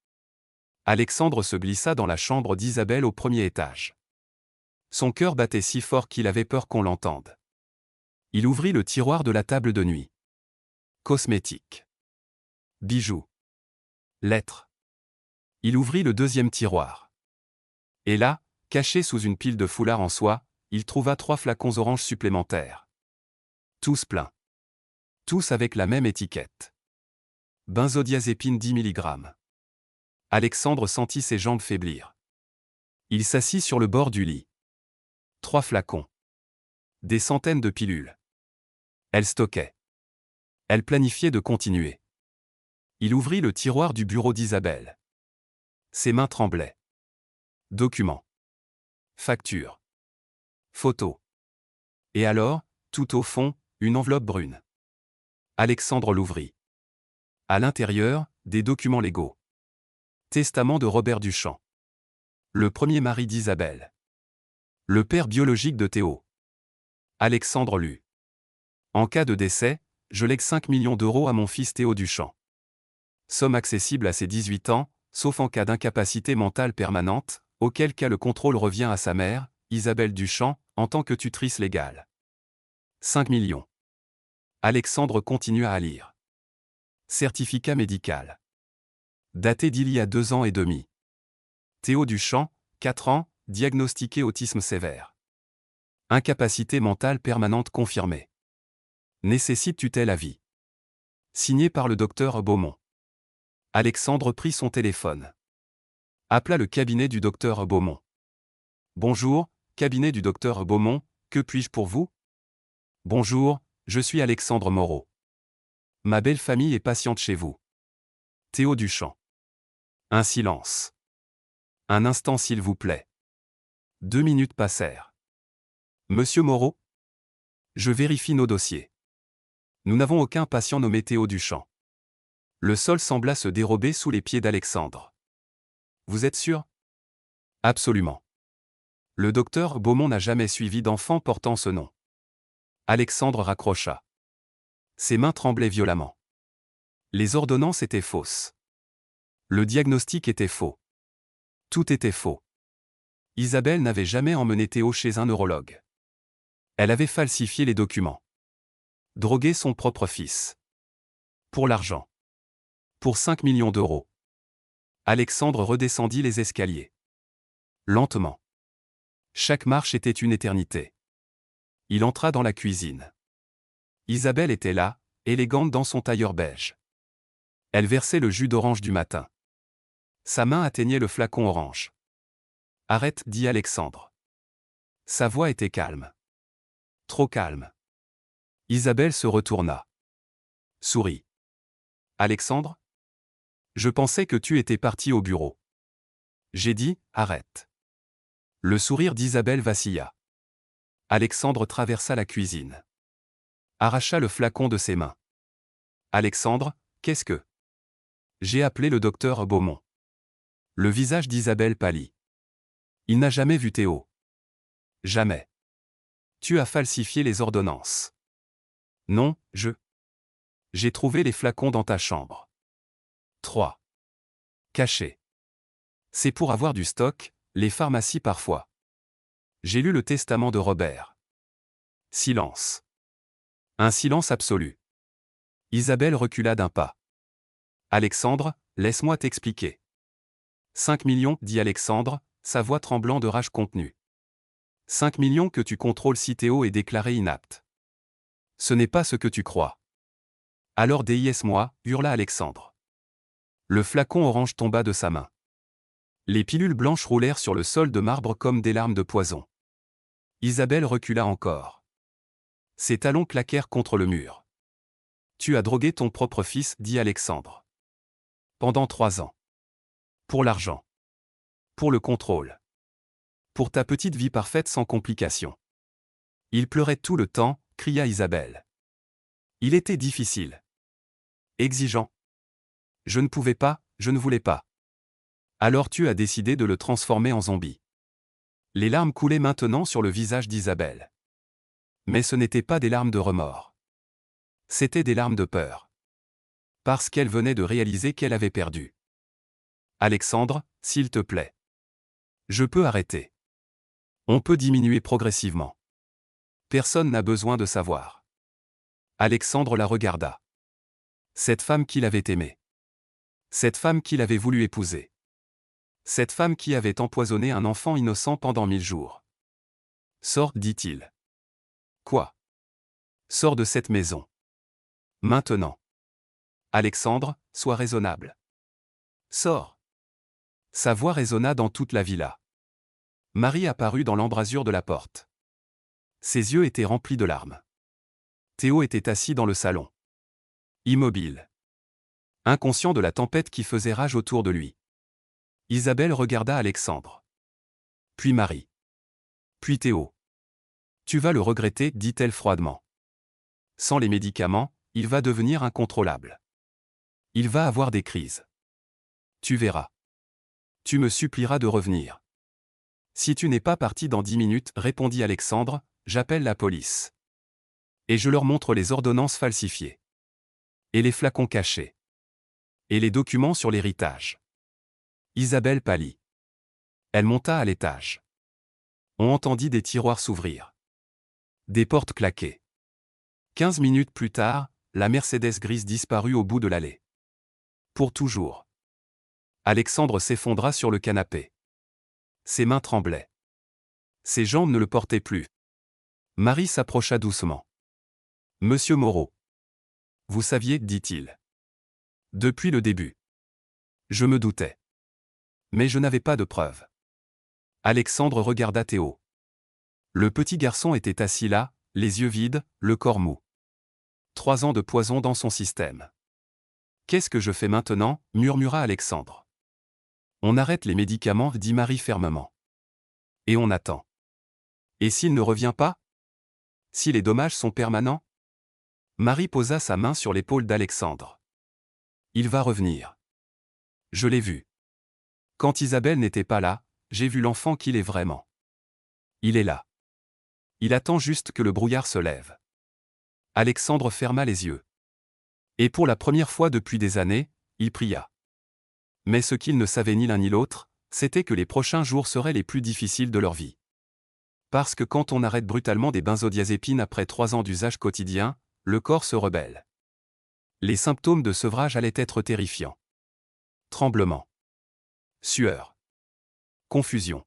Alexandre se glissa dans la chambre d'Isabelle au premier étage. Son cœur battait si fort qu'il avait peur qu'on l'entende. Il ouvrit le tiroir de la table de nuit. Cosmétiques. Bijoux. Lettres. Il ouvrit le deuxième tiroir. Et là, caché sous une pile de foulards en soie, il trouva 3 flacons orange supplémentaires. Tous pleins. Tous avec la même étiquette. Benzodiazépine 10 mg. Alexandre sentit ses jambes faiblir. Il s'assit sur le bord du lit. 3 flacons. Des centaines de pilules. Elle stockait. Elle planifiait de continuer. Il ouvrit le tiroir du bureau d'Isabelle. Ses mains tremblaient. Documents. Factures. Photos. Et alors, tout au fond, une enveloppe brune. Alexandre l'ouvrit. À l'intérieur, des documents légaux. Testament de Robert Duchamp. Le premier mari d'Isabelle. Le père biologique de Théo. Alexandre lut. En cas de décès, je lègue 5 millions d'euros à mon fils Théo Duchamp. Somme accessible à ses 18 ans, sauf en cas d'incapacité mentale permanente, auquel cas le contrôle revient à sa mère, Isabelle Duchamp, en tant que tutrice légale. 5 millions. Alexandre continua à lire. Certificat médical. Daté d'il y a 2 ans et demi. Théo Duchamp, 4 ans, diagnostiqué autisme sévère. Incapacité mentale permanente confirmée. Nécessite tutelle à vie. Signé par le docteur Beaumont. Alexandre prit son téléphone. Appela le cabinet du docteur Beaumont. Bonjour, cabinet du docteur Beaumont, que puis-je pour vous? Bonjour, je suis Alexandre Moreau. Ma belle famille est patiente chez vous. Théo Duchamp. Un silence. Un instant s'il vous plaît. 2 minutes passèrent. Monsieur Moreau? Je vérifie nos dossiers. Nous n'avons aucun patient nommé Théo Duchamp. Le sol sembla se dérober sous les pieds d'Alexandre. Vous êtes sûr? Absolument. Le docteur Beaumont n'a jamais suivi d'enfant portant ce nom. Alexandre raccrocha. Ses mains tremblaient violemment. Les ordonnances étaient fausses. Le diagnostic était faux. Tout était faux. Isabelle n'avait jamais emmené Théo chez un neurologue. Elle avait falsifié les documents. Drogué son propre fils. Pour l'argent. Pour 5 millions d'euros. Alexandre redescendit les escaliers. Lentement. Chaque marche était une éternité. Il entra dans la cuisine. Isabelle était là, élégante dans son tailleur beige. Elle versait le jus d'orange du matin. Sa main atteignait le flacon orange. « Arrête, dit Alexandre. » Sa voix était calme. Trop calme. Isabelle se retourna. Sourit. « Alexandre? Je pensais que tu étais parti au bureau. » J'ai dit, arrête. Le sourire d'Isabelle vacilla. Alexandre traversa la cuisine. Arracha le flacon de ses mains. Alexandre, qu'est-ce que? J'ai appelé le docteur Beaumont. Le visage d'Isabelle pâlit. Il n'a jamais vu Théo. Jamais. Tu as falsifié les ordonnances. Non, J'ai trouvé les flacons dans ta chambre. 3. Cachés. C'est pour avoir du stock, les pharmacies parfois. J'ai lu le testament de Robert. Silence. Un silence absolu. Isabelle recula d'un pas. Alexandre, laisse-moi t'expliquer. 5 millions, dit Alexandre, sa voix tremblant de rage contenue. 5 millions que tu contrôles si Théo est déclaré inapte. Ce n'est pas ce que tu crois. Alors délaisse-moi, hurla Alexandre. Le flacon orange tomba de sa main. Les pilules blanches roulèrent sur le sol de marbre comme des larmes de poison. Isabelle recula encore. Ses talons claquèrent contre le mur. Tu as drogué ton propre fils, dit Alexandre. Pendant 3 ans. Pour l'argent. Pour le contrôle. Pour ta petite vie parfaite sans complications. Il pleurait tout le temps, cria Isabelle. Il était difficile. Exigeant. Je ne pouvais pas, je ne voulais pas. Alors tu as décidé de le transformer en zombie. Les larmes coulaient maintenant sur le visage d'Isabelle. Mais ce n'étaient pas des larmes de remords. C'étaient des larmes de peur. Parce qu'elle venait de réaliser qu'elle avait perdu. Alexandre, s'il te plaît. Je peux arrêter. On peut diminuer progressivement. Personne n'a besoin de savoir. Alexandre la regarda. Cette femme qu'il avait aimée. Cette femme qu'il avait voulu épouser. Cette femme qui avait empoisonné un enfant innocent pendant 1000 jours. Sors, dit-il. Quoi? Sors de cette maison. Maintenant. Alexandre, sois raisonnable. Sors. Sa voix résonna dans toute la villa. Marie apparut dans l'embrasure de la porte. Ses yeux étaient remplis de larmes. Théo était assis dans le salon. Immobile. Inconscient de la tempête qui faisait rage autour de lui. Isabelle regarda Alexandre. Puis Marie. Puis Théo. Tu vas le regretter, dit-elle froidement. Sans les médicaments, il va devenir incontrôlable. Il va avoir des crises. Tu verras. Tu me supplieras de revenir. Si tu n'es pas parti dans 10 minutes, répondit Alexandre, j'appelle la police. Et je leur montre les ordonnances falsifiées. Et les flacons cachés. Et les documents sur l'héritage. Isabelle pâlit. Elle monta à l'étage. On entendit des tiroirs s'ouvrir. Des portes claquer. 15 minutes plus tard, la Mercedes grise disparut au bout de l'allée. Pour toujours. Alexandre s'effondra sur le canapé. Ses mains tremblaient. Ses jambes ne le portaient plus. Marie s'approcha doucement. Monsieur Moreau. Vous saviez, dit-il. Depuis le début. Je me doutais. Mais je n'avais pas de preuves. Alexandre regarda Théo. Le petit garçon était assis là, les yeux vides, le corps mou. 3 ans de poison dans son système. Qu'est-ce que je fais maintenant, murmura Alexandre. On arrête les médicaments, dit Marie fermement. Et on attend. Et s'il ne revient pas? Si les dommages sont permanents? Marie posa sa main sur l'épaule d'Alexandre. Il va revenir. Je l'ai vu. Quand Isabelle n'était pas là, j'ai vu l'enfant qu'il est vraiment. Il est là. Il attend juste que le brouillard se lève. Alexandre ferma les yeux. Et pour la première fois depuis des années, il pria. Mais ce qu'ils ne savaient ni l'un ni l'autre, c'était que les prochains jours seraient les plus difficiles de leur vie. Parce que quand on arrête brutalement des benzodiazépines après 3 ans d'usage quotidien, le corps se rebelle. Les symptômes de sevrage allaient être terrifiants. Tremblement. Sueur. Confusion.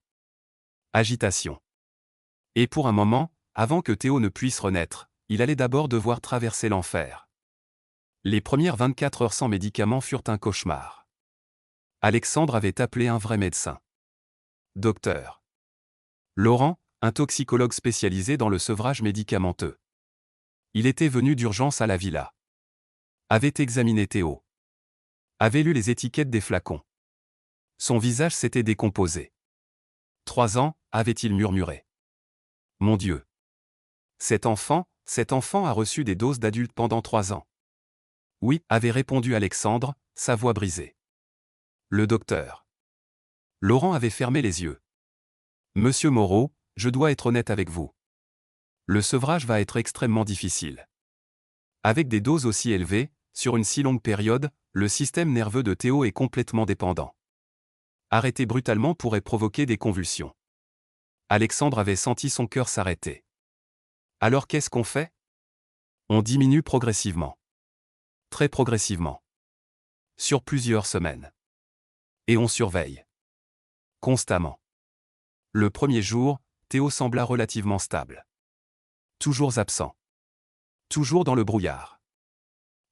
Agitation. Et pour un moment, avant que Théo ne puisse renaître, il allait d'abord devoir traverser l'enfer. Les premières 24 heures sans médicaments furent un cauchemar. Alexandre avait appelé un vrai médecin. Docteur Laurent, un toxicologue spécialisé dans le sevrage médicamenteux. Il était venu d'urgence à la villa. Avait examiné Théo. Avait lu les étiquettes des flacons. Son visage s'était décomposé. 3 ans, avait-il murmuré. Mon Dieu. Cet enfant a reçu des doses d'adultes pendant 3 ans. Oui, avait répondu Alexandre, sa voix brisée. Le docteur. Laurent avait fermé les yeux. Monsieur Moreau, je dois être honnête avec vous. Le sevrage va être extrêmement difficile. Avec des doses aussi élevées, sur une si longue période, le système nerveux de Théo est complètement dépendant. Arrêter brutalement pourrait provoquer des convulsions. Alexandre avait senti son cœur s'arrêter. Alors qu'est-ce qu'on fait? On diminue progressivement. Très progressivement. Sur plusieurs semaines. Et on surveille. Constamment. Le premier jour, Théo sembla relativement stable. Toujours absent. Toujours dans le brouillard.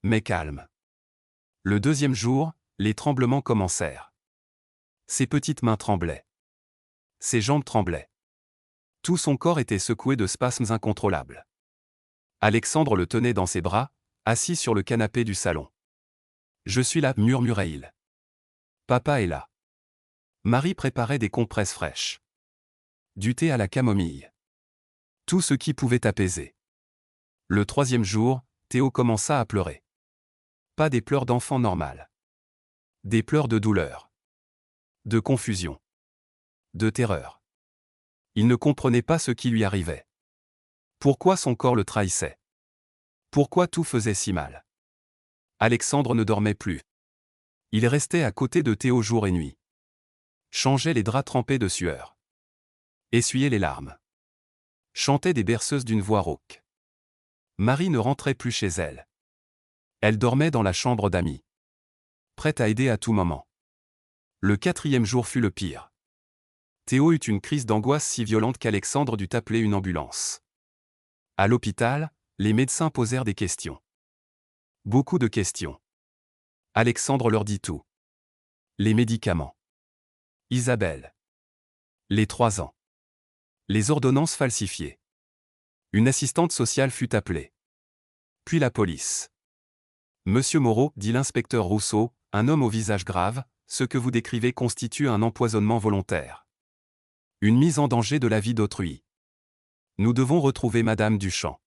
Mais calme. Le deuxième jour, les tremblements commencèrent. Ses petites mains tremblaient. Ses jambes tremblaient. Tout son corps était secoué de spasmes incontrôlables. Alexandre le tenait dans ses bras, assis sur le canapé du salon. Je suis là, murmurait-il. Papa est là. Marie préparait des compresses fraîches. Du thé à la camomille. Tout ce qui pouvait apaiser. Le troisième jour, Théo commença à pleurer. Pas des pleurs d'enfant normal. Des pleurs de douleur. De confusion. De terreur. Il ne comprenait pas ce qui lui arrivait. Pourquoi son corps le trahissait? Pourquoi tout faisait si mal? Alexandre ne dormait plus. Il restait à côté de Théo jour et nuit. Changeait les draps trempés de sueur. Essuyait les larmes. Chantait des berceuses d'une voix rauque. Marie ne rentrait plus chez elle. Elle dormait dans la chambre d'amis. Prête à aider à tout moment. Le 4e jour fut le pire. Théo eut une crise d'angoisse si violente qu'Alexandre dut appeler une ambulance. À l'hôpital, les médecins posèrent des questions. Beaucoup de questions. Alexandre leur dit tout. Les médicaments. Isabelle. Les 3 ans. Les ordonnances falsifiées. Une assistante sociale fut appelée. Puis la police. Monsieur Moreau, dit l'inspecteur Rousseau, un homme au visage grave, ce que vous décrivez constitue un empoisonnement volontaire. Une mise en danger de la vie d'autrui. Nous devons retrouver Madame Duchamp.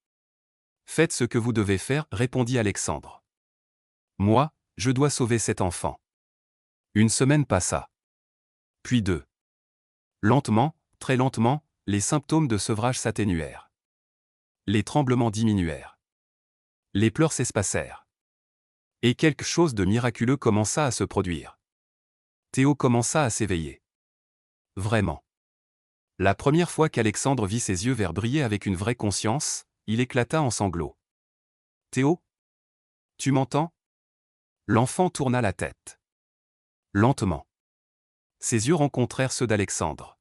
Faites ce que vous devez faire, répondit Alexandre. Moi, je dois sauver cet enfant. Une semaine passa. Puis 2. Lentement, très lentement, les symptômes de sevrage s'atténuèrent. Les tremblements diminuèrent. Les pleurs s'espacèrent. Et quelque chose de miraculeux commença à se produire. Théo commença à s'éveiller. Vraiment. La première fois qu'Alexandre vit ses yeux verts briller avec une vraie conscience, il éclata en sanglots. Théo? Tu m'entends? L'enfant tourna la tête. Lentement. Ses yeux rencontrèrent ceux d'Alexandre.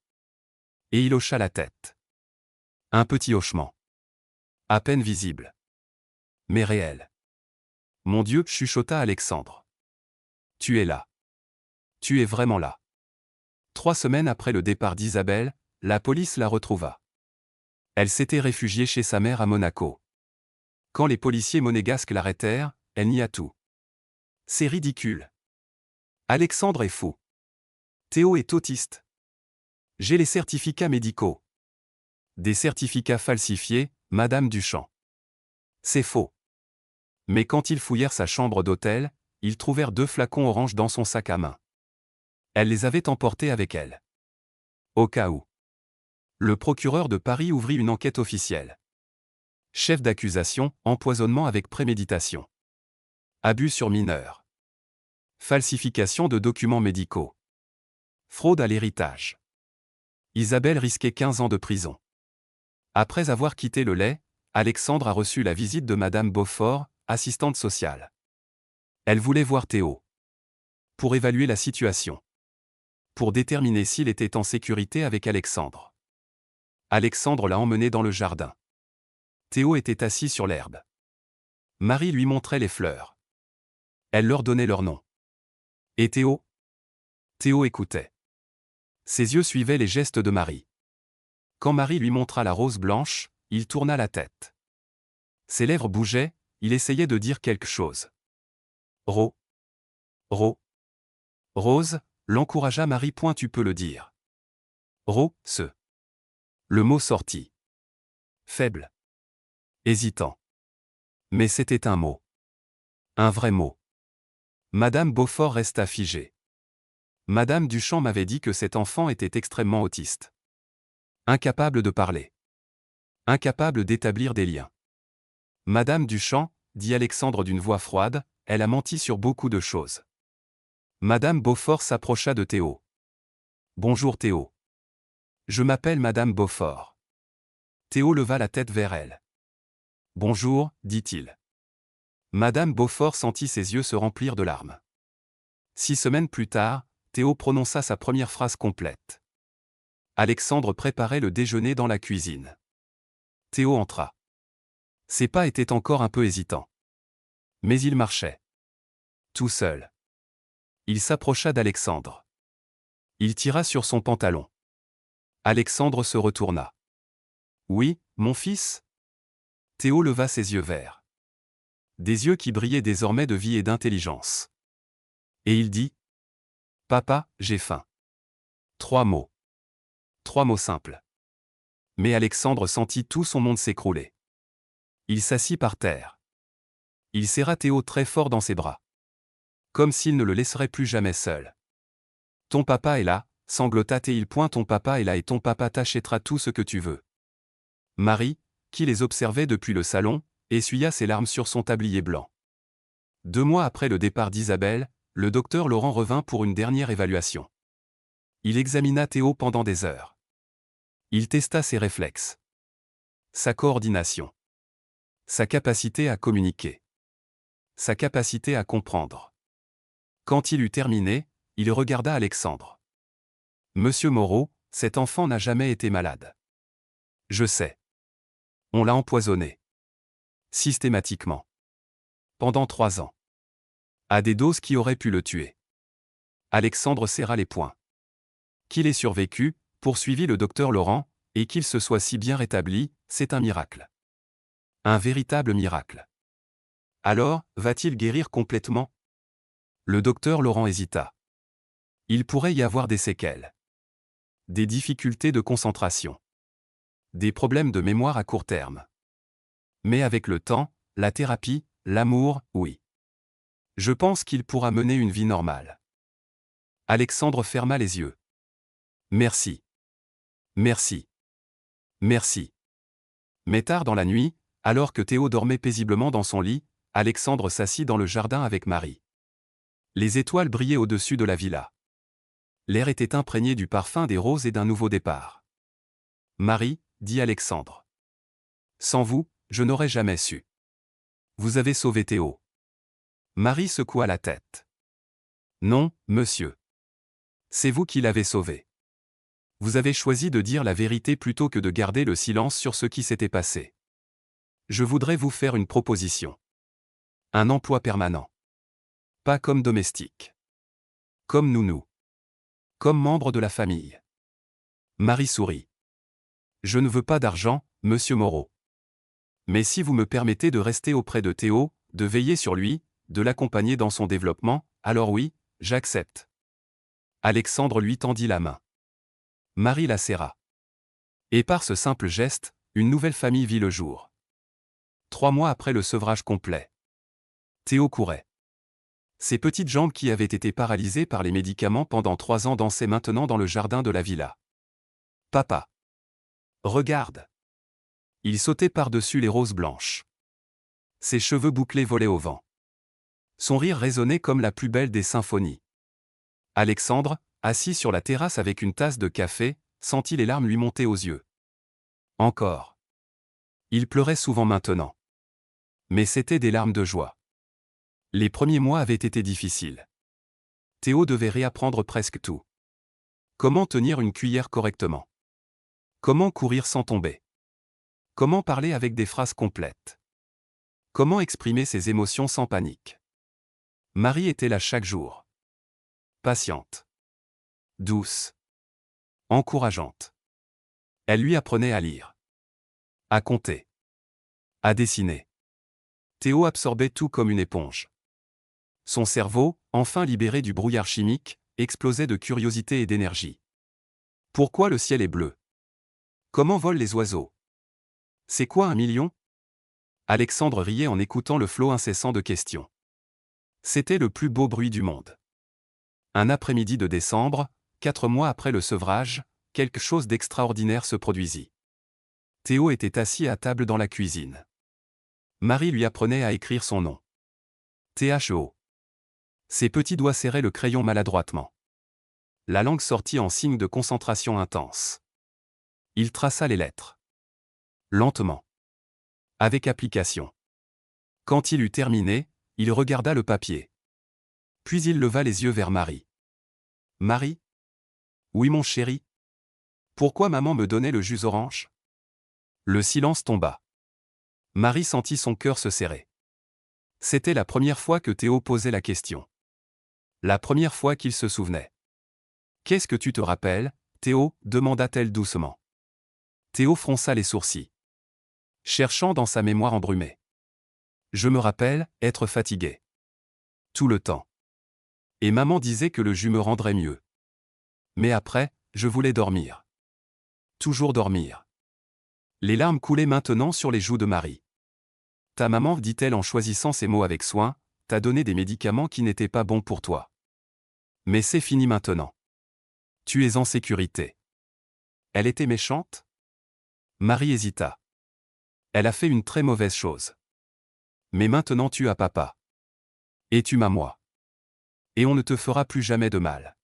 Et il hocha la tête. Un petit hochement. À peine visible. Mais réel. Mon Dieu, chuchota Alexandre. Tu es là. Tu es vraiment là. 3 semaines après le départ d'Isabelle, la police la retrouva. Elle s'était réfugiée chez sa mère à Monaco. Quand les policiers monégasques l'arrêtèrent, elle nia tout. C'est ridicule. Alexandre est fou. Théo est autiste. J'ai les certificats médicaux. Des certificats falsifiés, Madame Duchamp. C'est faux. Mais quand ils fouillèrent sa chambre d'hôtel, ils trouvèrent 2 flacons orange dans son sac à main. Elle les avait emportés avec elle. Au cas où. Le procureur de Paris ouvrit une enquête officielle. Chef d'accusation, empoisonnement avec préméditation. Abus sur mineur. Falsification de documents médicaux. Fraude à l'héritage. Isabelle risquait 15 ans de prison. Après avoir quitté le lait, Alexandre a reçu la visite de Madame Beaufort, assistante sociale. Elle voulait voir Théo. Pour évaluer la situation. Pour déterminer s'il était en sécurité avec Alexandre. Alexandre l'a emmené dans le jardin. Théo était assis sur l'herbe. Marie lui montrait les fleurs. Elle leur donnait leur nom. Et Théo? Théo écoutait. Ses yeux suivaient les gestes de Marie. Quand Marie lui montra la rose blanche, il tourna la tête. Ses lèvres bougeaient, il essayait de dire quelque chose. Ro. Rose, l'encouragea Marie. Tu peux le dire. Ce. Le mot sortit. Faible. Hésitant. Mais c'était un mot. Un vrai mot. Madame Beaufort resta figée. Madame Duchamp m'avait dit que cet enfant était extrêmement autiste. Incapable de parler. Incapable d'établir des liens. Madame Duchamp, dit Alexandre d'une voix froide, elle a menti sur beaucoup de choses. Madame Beaufort s'approcha de Théo. Bonjour Théo. Je m'appelle Madame Beaufort. Théo leva la tête vers elle. Bonjour, dit-il. Madame Beaufort sentit ses yeux se remplir de larmes. 6 semaines plus tard, Théo prononça sa première phrase complète. Alexandre préparait le déjeuner dans la cuisine. Théo entra. Ses pas étaient encore un peu hésitants. Mais il marchait. Tout seul. Il s'approcha d'Alexandre. Il tira sur son pantalon. Alexandre se retourna. Oui, mon fils? Théo leva ses yeux verts. Des yeux qui brillaient désormais de vie et d'intelligence. Et il dit: Papa, j'ai faim. 3 mots. 3 mots simples. Mais Alexandre sentit tout son monde s'écrouler. Il s'assit par terre. Il serra Théo très fort dans ses bras. Comme s'il ne le laisserait plus jamais seul. Ton papa est là, sanglota Théo. Ton papa est là et ton papa t'achètera tout ce que tu veux. Marie, qui les observait depuis le salon, essuya ses larmes sur son tablier blanc. 2 mois après le départ d'Isabelle, le docteur Laurent revint pour une dernière évaluation. Il examina Théo pendant des heures. Il testa ses réflexes. Sa coordination. Sa capacité à communiquer. Sa capacité à comprendre. Quand il eut terminé, il regarda Alexandre. Monsieur Moreau, cet enfant n'a jamais été malade. Je sais. On l'a empoisonné. Systématiquement. Pendant 3 ans. À des doses qui auraient pu le tuer. Alexandre serra les poings. Qu'il ait survécu, poursuivit le docteur Laurent, et qu'il se soit si bien rétabli, c'est un miracle. Un véritable miracle. Alors, va-t-il guérir complètement? Le docteur Laurent hésita. Il pourrait y avoir des séquelles. Des difficultés de concentration. Des problèmes de mémoire à court terme. Mais avec le temps, la thérapie, l'amour, oui. Je pense qu'il pourra mener une vie normale. Alexandre ferma les yeux. Merci. Merci. Merci. Mais tard dans la nuit, alors que Théo dormait paisiblement dans son lit, Alexandre s'assit dans le jardin avec Marie. Les étoiles brillaient au-dessus de la villa. L'air était imprégné du parfum des roses et d'un nouveau départ. Marie, dit Alexandre. Sans vous, je n'aurais jamais su. Vous avez sauvé Théo. Marie secoua la tête. Non, monsieur. C'est vous qui l'avez sauvé. Vous avez choisi de dire la vérité plutôt que de garder le silence sur ce qui s'était passé. Je voudrais vous faire une proposition. Un emploi permanent. Pas comme domestique. Comme nounou. Comme membre de la famille. Marie sourit. Je ne veux pas d'argent, monsieur Moreau. Mais si vous me permettez de rester auprès de Théo, de veiller sur lui, de l'accompagner dans son développement, alors oui, j'accepte. Alexandre lui tendit la main. Marie la serra. Et par ce simple geste, une nouvelle famille vit le jour. 3 mois après le sevrage complet. Théo courait. Ses petites jambes qui avaient été paralysées par les médicaments pendant 3 ans dansaient maintenant dans le jardin de la villa. Papa. Regarde. Il sautait par-dessus les roses blanches. Ses cheveux bouclés volaient au vent. Son rire résonnait comme la plus belle des symphonies. Alexandre, assis sur la terrasse avec une tasse de café, sentit les larmes lui monter aux yeux. Encore. Il pleurait souvent maintenant. Mais c'étaient des larmes de joie. Les premiers mois avaient été difficiles. Théo devait réapprendre presque tout. Comment tenir une cuillère correctement? Comment courir sans tomber? Comment parler avec des phrases complètes? Comment exprimer ses émotions sans panique? Marie était là chaque jour. Patiente. Douce. Encourageante. Elle lui apprenait à lire. À compter. À dessiner. Théo absorbait tout comme une éponge. Son cerveau, enfin libéré du brouillard chimique, explosait de curiosité et d'énergie. Pourquoi le ciel est bleu? Comment volent les oiseaux? C'est quoi 1 million? Alexandre riait en écoutant le flot incessant de questions. C'était le plus beau bruit du monde. Un après-midi de décembre, 4 mois après le sevrage, quelque chose d'extraordinaire se produisit. Théo était assis à table dans la cuisine. Marie lui apprenait à écrire son nom. THO. Ses petits doigts serraient le crayon maladroitement. La langue sortit en signe de concentration intense. Il traça les lettres. Lentement. Avec application. Quand il eut terminé, il regarda le papier. Puis il leva les yeux vers Marie. Marie? Oui mon chéri? Pourquoi maman me donnait le jus orange? Le silence tomba. Marie sentit son cœur se serrer. C'était la première fois que Théo posait la question. La première fois qu'il se souvenait. Qu'est-ce que tu te rappelles, Théo? Demanda-t-elle doucement. Théo fronça les sourcils. Cherchant dans sa mémoire embrumée. Je me rappelle, être fatigué. Tout le temps. Et maman disait que le jus me rendrait mieux. Mais après, je voulais dormir. Toujours dormir. Les larmes coulaient maintenant sur les joues de Marie. Ta maman, dit-elle en choisissant ses mots avec soin, t'a donné des médicaments qui n'étaient pas bons pour toi. Mais c'est fini maintenant. Tu es en sécurité. Elle était méchante? Marie hésita. Elle a fait une très mauvaise chose. Mais maintenant tu as papa. Et tu m'as moi. Et on ne te fera plus jamais de mal.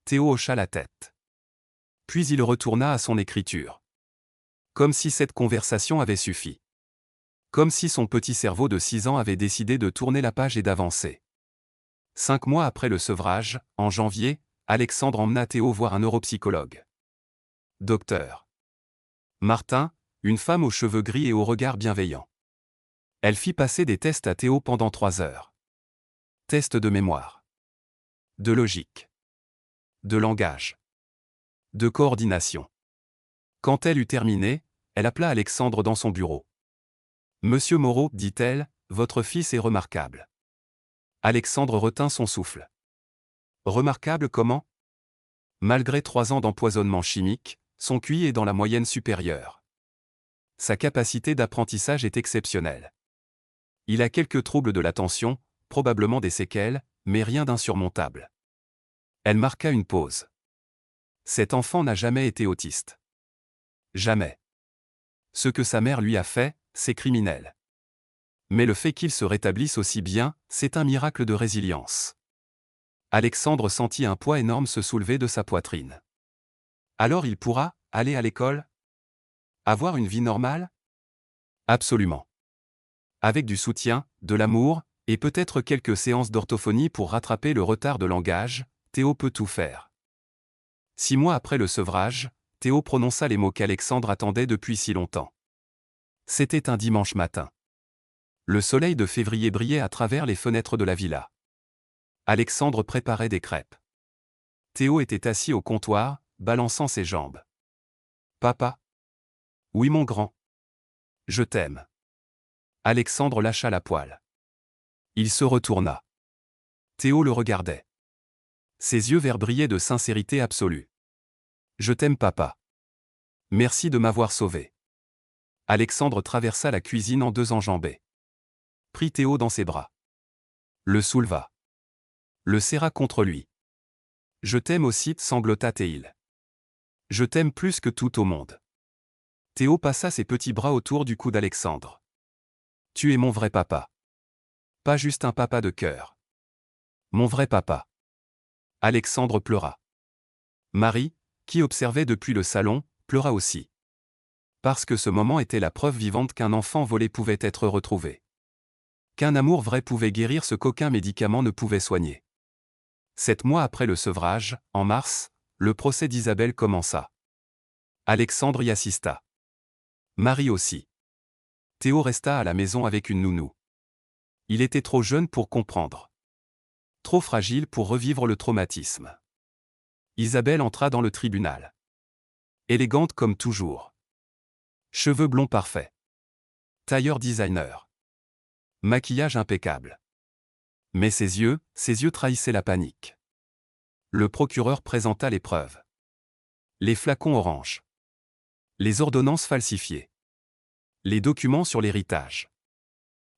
Théo hocha la tête. Puis il retourna à son écriture. Comme si cette conversation avait suffi. Comme si son petit cerveau de 6 ans avait décidé de tourner la page et d'avancer. 5 mois après le sevrage, en janvier, Alexandre emmena Théo voir un neuropsychologue. Docteur Martin, une femme aux cheveux gris et au regard bienveillant. Elle fit passer des tests à Théo pendant 3 heures. Tests de mémoire. De logique. De langage. De coordination. Quand elle eut terminé, elle appela Alexandre dans son bureau. Monsieur Moreau, dit-elle, votre fils est remarquable. Alexandre retint son souffle. Remarquable comment? Malgré 3 ans d'empoisonnement chimique, son QI est dans la moyenne supérieure. Sa capacité d'apprentissage est exceptionnelle. Il a quelques troubles de l'attention, probablement des séquelles, mais rien d'insurmontable. Elle marqua une pause. Cet enfant n'a jamais été autiste. Jamais. Ce que sa mère lui a fait, c'est criminel. Mais le fait qu'il se rétablisse aussi bien, c'est un miracle de résilience. Alexandre sentit un poids énorme se soulever de sa poitrine. Alors il pourra aller à l'école? Avoir une vie normale? Absolument. Avec du soutien, de l'amour, et peut-être quelques séances d'orthophonie pour rattraper le retard de langage, Théo peut tout faire. 6 mois après le sevrage, Théo prononça les mots qu'Alexandre attendait depuis si longtemps. C'était un dimanche matin. Le soleil de février brillait à travers les fenêtres de la villa. Alexandre préparait des crêpes. Théo était assis au comptoir, balançant ses jambes. Papa? Oui mon grand. Je t'aime. Alexandre lâcha la poêle. Il se retourna. Théo le regardait. Ses yeux verts brillaient de sincérité absolue. Je t'aime, papa. Merci de m'avoir sauvé. Alexandre traversa la cuisine en 2 enjambées. Prit Théo dans ses bras. Le souleva. Le serra contre lui. Je t'aime aussi, sanglota Théil. Je t'aime plus que tout au monde. Théo passa ses petits bras autour du cou d'Alexandre. Tu es mon vrai papa. Pas juste un papa de cœur. Mon vrai papa. Alexandre pleura. Marie, qui observait depuis le salon, pleura aussi. Parce que ce moment était la preuve vivante qu'un enfant volé pouvait être retrouvé. Qu'un amour vrai pouvait guérir ce qu'aucun médicament ne pouvait soigner. 7 mois après le sevrage, en mars, le procès d'Isabelle commença. Alexandre y assista. Marie aussi. Théo resta à la maison avec une nounou. Il était trop jeune pour comprendre. Trop fragile pour revivre le traumatisme. Isabelle entra dans le tribunal. Élégante comme toujours. Cheveux blonds parfaits. Tailleur designer. Maquillage impeccable. Mais ses yeux trahissaient la panique. Le procureur présenta les preuves. Les flacons orange. Les ordonnances falsifiées. Les documents sur l'héritage.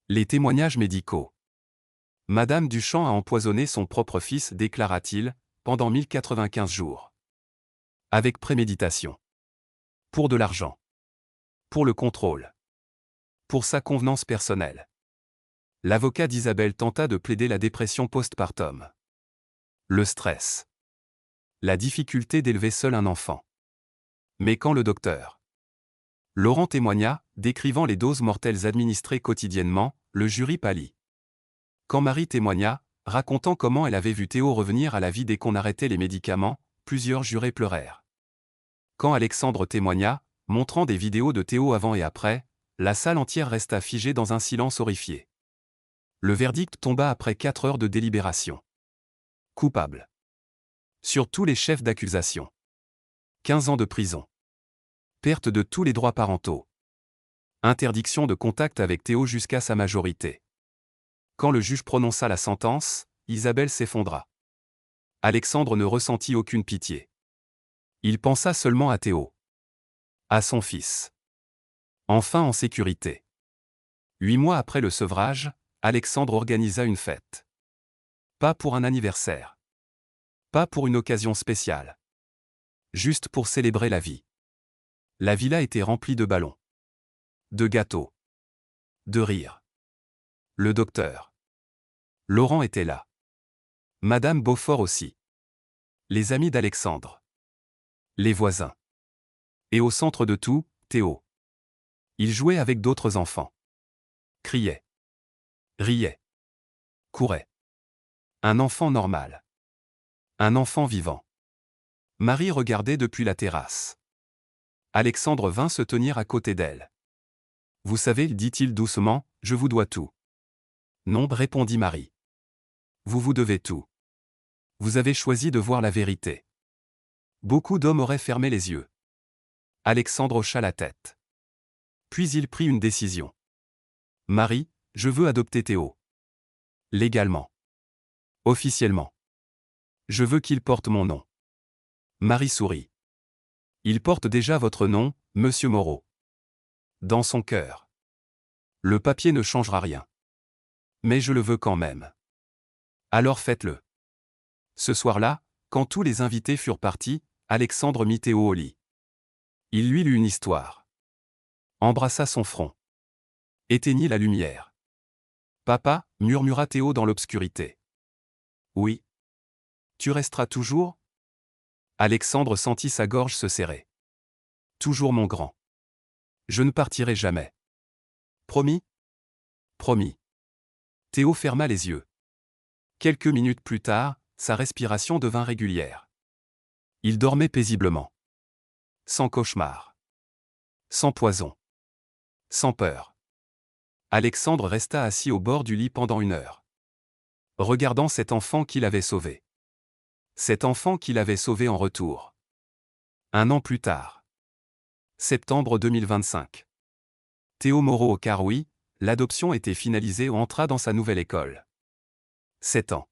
Les témoignages médicaux. Madame Duchamp a empoisonné son propre fils, déclara-t-il, pendant 1095 jours. Avec préméditation. Pour de l'argent. Pour le contrôle. Pour sa convenance personnelle. L'avocat d'Isabelle tenta de plaider la dépression postpartum. Le stress. La difficulté d'élever seul un enfant. Mais quand le docteur Laurent témoigna, décrivant les doses mortelles administrées quotidiennement, le jury pâlit. Quand Marie témoigna, racontant comment elle avait vu Théo revenir à la vie dès qu'on arrêtait les médicaments, plusieurs jurés pleurèrent. Quand Alexandre témoigna, montrant des vidéos de Théo avant et après, la salle entière resta figée dans un silence horrifié. Le verdict tomba après 4 heures de délibération. Coupable. Sur tous les chefs d'accusation. 15 ans de prison. Perte de tous les droits parentaux. Interdiction de contact avec Théo jusqu'à sa majorité. Quand le juge prononça la sentence, Isabelle s'effondra. Alexandre ne ressentit aucune pitié. Il pensa seulement à Théo. À son fils. Enfin en sécurité. 8 mois après le sevrage, Alexandre organisa une fête. Pas pour un anniversaire. Pas pour une occasion spéciale. Juste pour célébrer la vie. La villa était remplie de ballons. De gâteaux. De rires. Le docteur Laurent était là. Madame Beaufort aussi. Les amis d'Alexandre. Les voisins. Et au centre de tout, Théo. Il jouait avec d'autres enfants. Criait. Riait. Courait. Un enfant normal. Un enfant vivant. Marie regardait depuis la terrasse. Alexandre vint se tenir à côté d'elle. Vous savez, dit-il doucement, je vous dois tout. Non, répondit Marie. Vous vous devez tout. Vous avez choisi de voir la vérité. Beaucoup d'hommes auraient fermé les yeux. Alexandre hocha la tête. Puis il prit une décision. Marie, je veux adopter Théo. Légalement. Officiellement. Je veux qu'il porte mon nom. Marie sourit. Il porte déjà votre nom, Monsieur Moreau. Dans son cœur. Le papier ne changera rien. Mais je le veux quand même. Alors faites-le. Ce soir-là, quand tous les invités furent partis, Alexandre mit Théo au lit. Il lui lut une histoire. Embrassa son front. Éteignit la lumière. Papa, murmura Théo dans l'obscurité. Oui. Tu resteras toujours ? Alexandre sentit sa gorge se serrer. Toujours mon grand. Je ne partirai jamais. Promis ? Promis. Théo ferma les yeux. Quelques minutes plus tard, sa respiration devint régulière. Il dormait paisiblement. Sans cauchemar. Sans poison. Sans peur. Alexandre resta assis au bord du lit pendant 1 heure. Regardant cet enfant qu'il avait sauvé. Cet enfant qu'il avait sauvé en retour. 1 an plus tard. Septembre 2025. Théo Moreau au Carouy, l'adoption était finalisée et entra dans sa nouvelle école. 7 ans.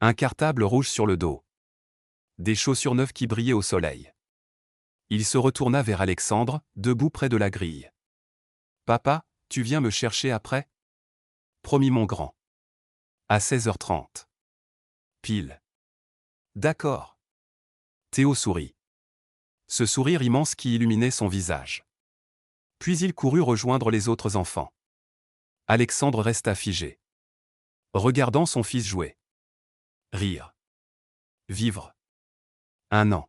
Un cartable rouge sur le dos. Des chaussures neuves qui brillaient au soleil. Il se retourna vers Alexandre, debout près de la grille. « Papa, tu viens me chercher après ?» Promis mon grand. À 16h30. Pile. D'accord. Théo sourit. Ce sourire immense qui illuminait son visage. Puis il courut rejoindre les autres enfants. Alexandre resta figé, regardant son fils jouer. Rire. Vivre. 1 an.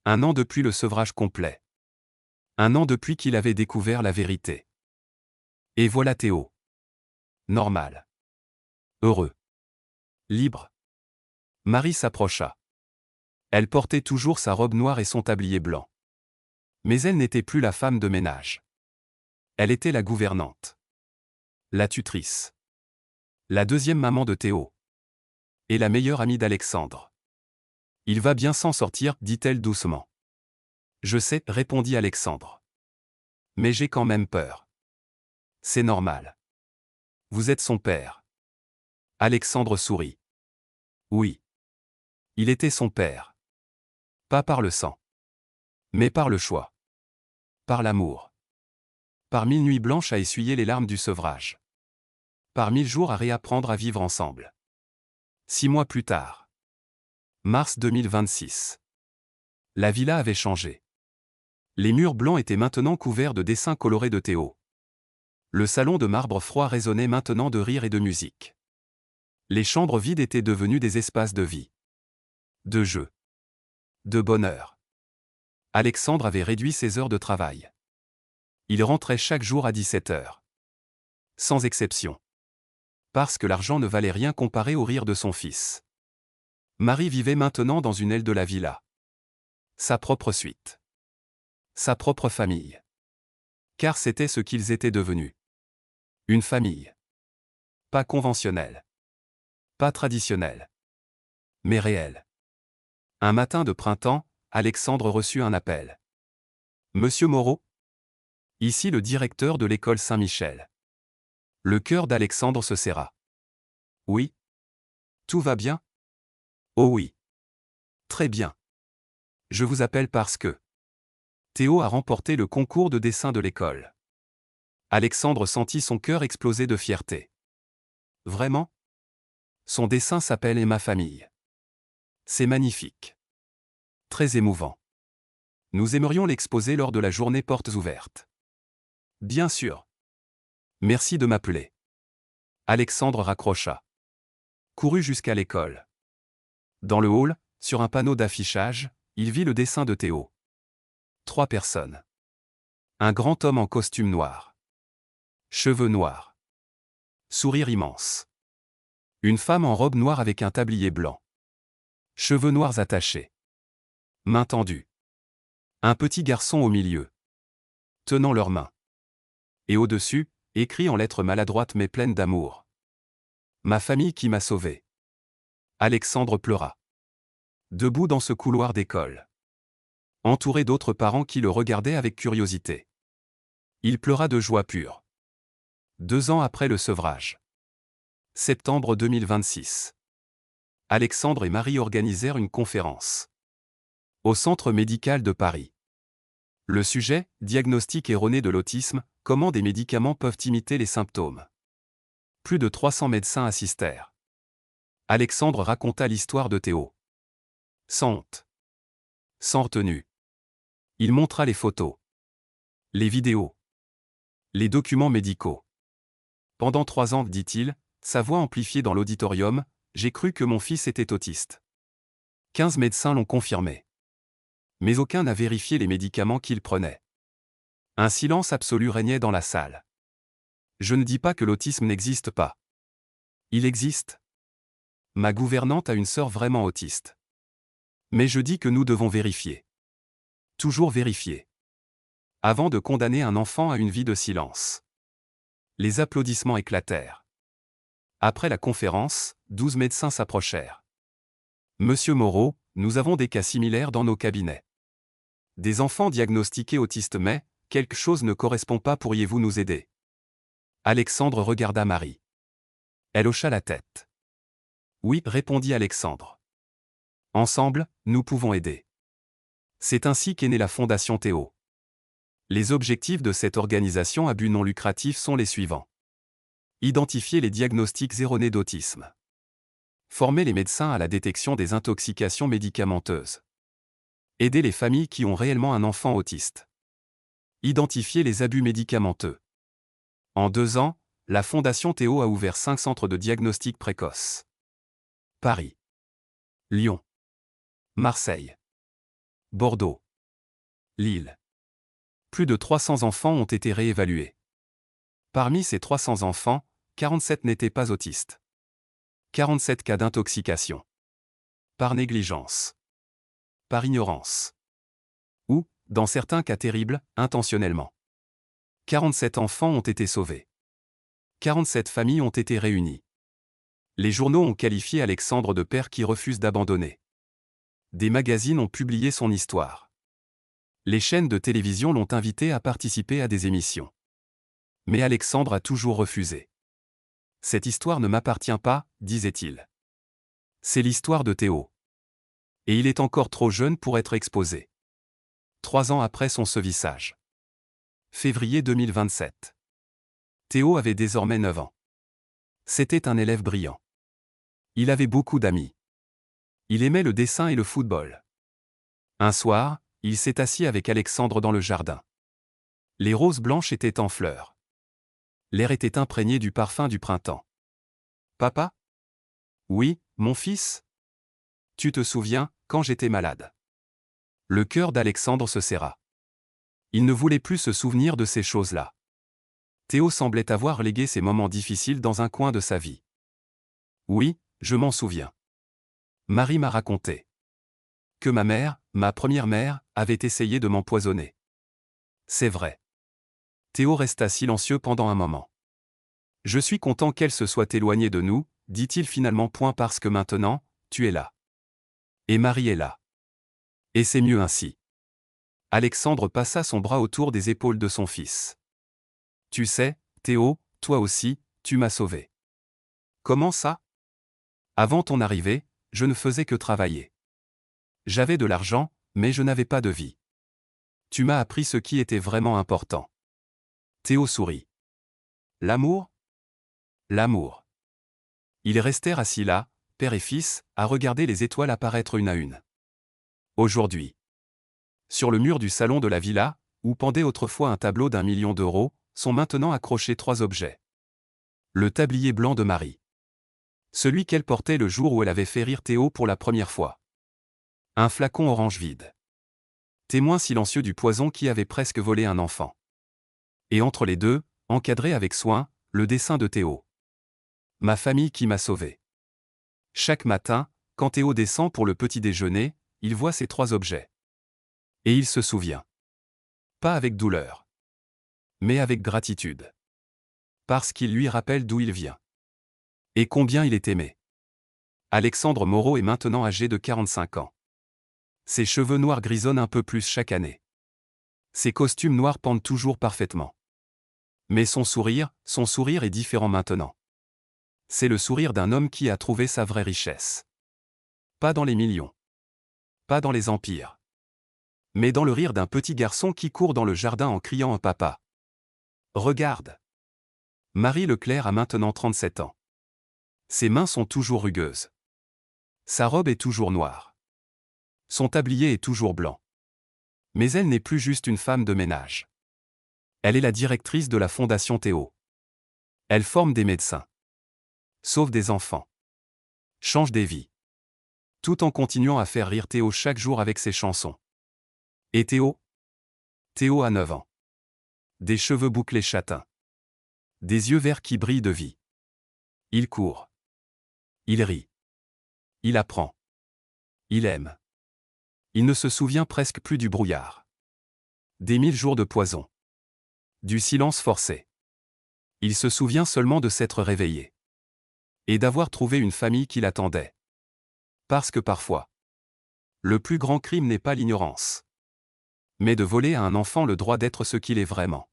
1 an depuis le sevrage complet. 1 an depuis qu'il avait découvert la vérité. Et voilà Théo. Normal. Heureux. Libre. Marie s'approcha. Elle portait toujours sa robe noire et son tablier blanc. Mais elle n'était plus la femme de ménage. Elle était la gouvernante. La tutrice. La deuxième maman de Théo. Et la meilleure amie d'Alexandre. « Il va bien s'en sortir, dit-elle doucement. « Je sais, répondit Alexandre. Mais j'ai quand même peur. C'est normal. Vous êtes son père. Alexandre sourit. Oui. Il était son père. Pas par le sang. Mais par le choix. Par l'amour. Par 1000 nuits blanches à essuyer les larmes du sevrage. Par 1000 jours à réapprendre à vivre ensemble. 6 mois plus tard. Mars 2026. La villa avait changé. Les murs blancs étaient maintenant couverts de dessins colorés de Théo. Le salon de marbre froid résonnait maintenant de rire et de musique. Les chambres vides étaient devenues des espaces de vie. De jeu. De bonheur. Alexandre avait réduit ses heures de travail. Il rentrait chaque jour à 17h. Sans exception. Parce que l'argent ne valait rien comparé au rire de son fils. Marie vivait maintenant dans une aile de la villa. Sa propre suite. Sa propre famille. Car c'était ce qu'ils étaient devenus. Une famille. Pas conventionnelle. Pas traditionnelle. Mais réelle. Un matin de printemps, Alexandre reçut un appel. « Monsieur Moreau ? Ici le directeur de l'école Saint-Michel. » Le cœur d'Alexandre se serra. « Oui. Tout va bien ? » « Oh oui. Très bien. Je vous appelle parce que Théo a remporté le concours de dessin de l'école. » Alexandre sentit son cœur exploser de fierté. « Vraiment ? Son dessin s'appelle « Et ma famille ». C'est magnifique. Très émouvant. Nous aimerions l'exposer lors de la journée portes ouvertes. Bien sûr. Merci de m'appeler. Alexandre raccrocha. Courut jusqu'à l'école. Dans le hall, sur un panneau d'affichage, il vit le dessin de Théo. 3 personnes. Un grand homme en costume noir. Cheveux noirs. Sourire immense. Une femme en robe noire avec un tablier blanc. Cheveux noirs attachés. Main tendue. Un petit garçon au milieu. Tenant leurs mains. Et au-dessus, écrit en lettres maladroites mais pleines d'amour. Ma famille qui m'a sauvé. Alexandre pleura. Debout dans ce couloir d'école. Entouré d'autres parents qui le regardaient avec curiosité. Il pleura de joie pure. 2 ans après le sevrage. Septembre 2026. Alexandre et Marie organisèrent une conférence. Au centre médical de Paris. Le sujet, diagnostic erroné de l'autisme, comment des médicaments peuvent imiter les symptômes. Plus de 300 médecins assistèrent. Alexandre raconta l'histoire de Théo. Sans honte. Sans retenue. Il montra les photos. Les vidéos. Les documents médicaux. Pendant 3 ans, dit-il, sa voix amplifiée dans l'auditorium, j'ai cru que mon fils était autiste. 15 médecins l'ont confirmé. Mais aucun n'a vérifié les médicaments qu'il prenait. Un silence absolu régnait dans la salle. Je ne dis pas que l'autisme n'existe pas. Il existe. Ma gouvernante a une sœur vraiment autiste. Mais je dis que nous devons vérifier. Toujours vérifier. Avant de condamner un enfant à une vie de silence. Les applaudissements éclatèrent. Après la conférence, 12 médecins s'approchèrent. Monsieur Moreau, nous avons des cas similaires dans nos cabinets. Des enfants diagnostiqués autistes mais, quelque chose ne correspond pas, pourriez-vous nous aider ? Alexandre regarda Marie. Elle hocha la tête. Oui, répondit Alexandre. Ensemble, nous pouvons aider. C'est ainsi qu'est née la Fondation Théo. Les objectifs de cette organisation à but non lucratif sont les suivants. Identifier les diagnostics erronés d'autisme. Former les médecins à la détection des intoxications médicamenteuses. Aider les familles qui ont réellement un enfant autiste. Identifier les abus médicamenteux. En 2 ans, la Fondation Théo a ouvert 5 centres de diagnostic précoce. Paris, Lyon, Marseille, Bordeaux, Lille. Plus de 300 enfants ont été réévalués. Parmi ces 300 enfants, 47 n'étaient pas autistes. 47 cas d'intoxication. Par négligence. Par ignorance. Ou, dans certains cas terribles, intentionnellement. 47 enfants ont été sauvés. 47 familles ont été réunies. Les journaux ont qualifié Alexandre de père qui refuse d'abandonner. Des magazines ont publié son histoire. Les chaînes de télévision l'ont invité à participer à des émissions. Mais Alexandre a toujours refusé. Cette histoire ne m'appartient pas, disait-il. C'est l'histoire de Théo. Et il est encore trop jeune pour être exposé. 3 ans après son sevrage. Février 2027. Théo avait désormais 9 ans. C'était un élève brillant. Il avait beaucoup d'amis. Il aimait le dessin et le football. Un soir, il s'est assis avec Alexandre dans le jardin. Les roses blanches étaient en fleurs. L'air était imprégné du parfum du printemps. « Papa ? » ?»« Oui, mon fils ? » ?»« Tu te souviens, quand j'étais malade ?» Le cœur d'Alexandre se serra. Il ne voulait plus se souvenir de ces choses-là. Théo semblait avoir légué ces moments difficiles dans un coin de sa vie. « Oui, je m'en souviens. Marie m'a raconté que ma mère, ma première mère, avait essayé de m'empoisonner. C'est vrai. » Théo resta silencieux pendant un moment. « Je suis content qu'elle se soit éloignée de nous, dit-il finalement, parce que maintenant, tu es là. Et Marie est là. Et c'est mieux ainsi. » Alexandre passa son bras autour des épaules de son fils. « Tu sais, Théo, toi aussi, tu m'as sauvé. » »« Comment ça ? » ?»« Avant ton arrivée, je ne faisais que travailler. J'avais de l'argent, mais je n'avais pas de vie. Tu m'as appris ce qui était vraiment important. » Théo sourit. « L'amour ? » ?»« L'amour. » Ils restèrent assis là, père et fils, à regarder les étoiles apparaître une à une. Aujourd'hui. Sur le mur du salon de la villa, où pendait autrefois un tableau d'1 million d'euros, sont maintenant accrochés 3 objets. Le tablier blanc de Marie. Celui qu'elle portait le jour où elle avait fait rire Théo pour la première fois. Un flacon orange vide. Témoin silencieux du poison qui avait presque volé un enfant. Et entre les deux, encadré avec soin, le dessin de Théo. Ma famille qui m'a sauvé. Chaque matin, quand Théo descend pour le petit déjeuner, il voit ces 3 objets. Et il se souvient. Pas avec douleur. Mais avec gratitude. Parce qu'il lui rappelle d'où il vient. Et combien il est aimé. Alexandre Moreau est maintenant âgé de 45 ans. Ses cheveux noirs grisonnent un peu plus chaque année. Ses costumes noirs pendent toujours parfaitement. Mais son sourire est différent maintenant. C'est le sourire d'un homme qui a trouvé sa vraie richesse. Pas dans les millions. Pas dans les empires. Mais dans le rire d'un petit garçon qui court dans le jardin en criant à papa. Regarde. Marie Leclerc a maintenant 37 ans. Ses mains sont toujours rugueuses. Sa robe est toujours noire. Son tablier est toujours blanc. Mais elle n'est plus juste une femme de ménage. Elle est la directrice de la Fondation Théo. Elle forme des médecins. Sauve des enfants. Change des vies. Tout en continuant à faire rire Théo chaque jour avec ses chansons. Et Théo ? Théo a 9 ans. Des cheveux bouclés châtains. Des yeux verts qui brillent de vie. Il court. Il rit. Il apprend. Il aime. Il ne se souvient presque plus du brouillard. Des 1000 jours de poison. Du silence forcé. Il se souvient seulement de s'être réveillé. Et d'avoir trouvé une famille qui l'attendait. Parce que parfois, le plus grand crime n'est pas l'ignorance. Mais de voler à un enfant le droit d'être ce qu'il est vraiment.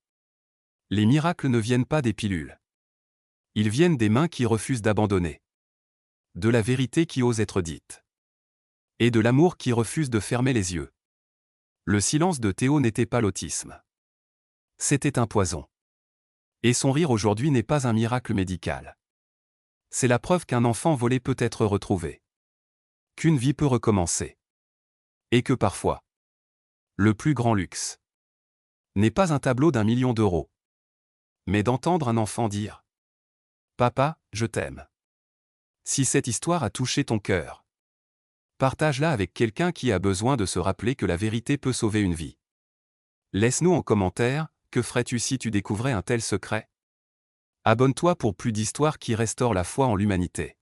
Les miracles ne viennent pas des pilules. Ils viennent des mains qui refusent d'abandonner. de la vérité qui ose être dite. Et de l'amour qui refuse de fermer les yeux. Le silence de Théo n'était pas l'autisme. C'était un poison. Et son rire aujourd'hui n'est pas un miracle médical. C'est la preuve qu'un enfant volé peut être retrouvé. Qu'une vie peut recommencer. Et que parfois, le plus grand luxe n'est pas un tableau d'1 million d'euros, mais d'entendre un enfant dire « Papa, je t'aime ». Si cette histoire a touché ton cœur, partage-la avec quelqu'un qui a besoin de se rappeler que la vérité peut sauver une vie. Laisse-nous en commentaire, que ferais-tu si tu découvrais un tel secret? Abonne-toi pour plus d'histoires qui restaurent la foi en l'humanité.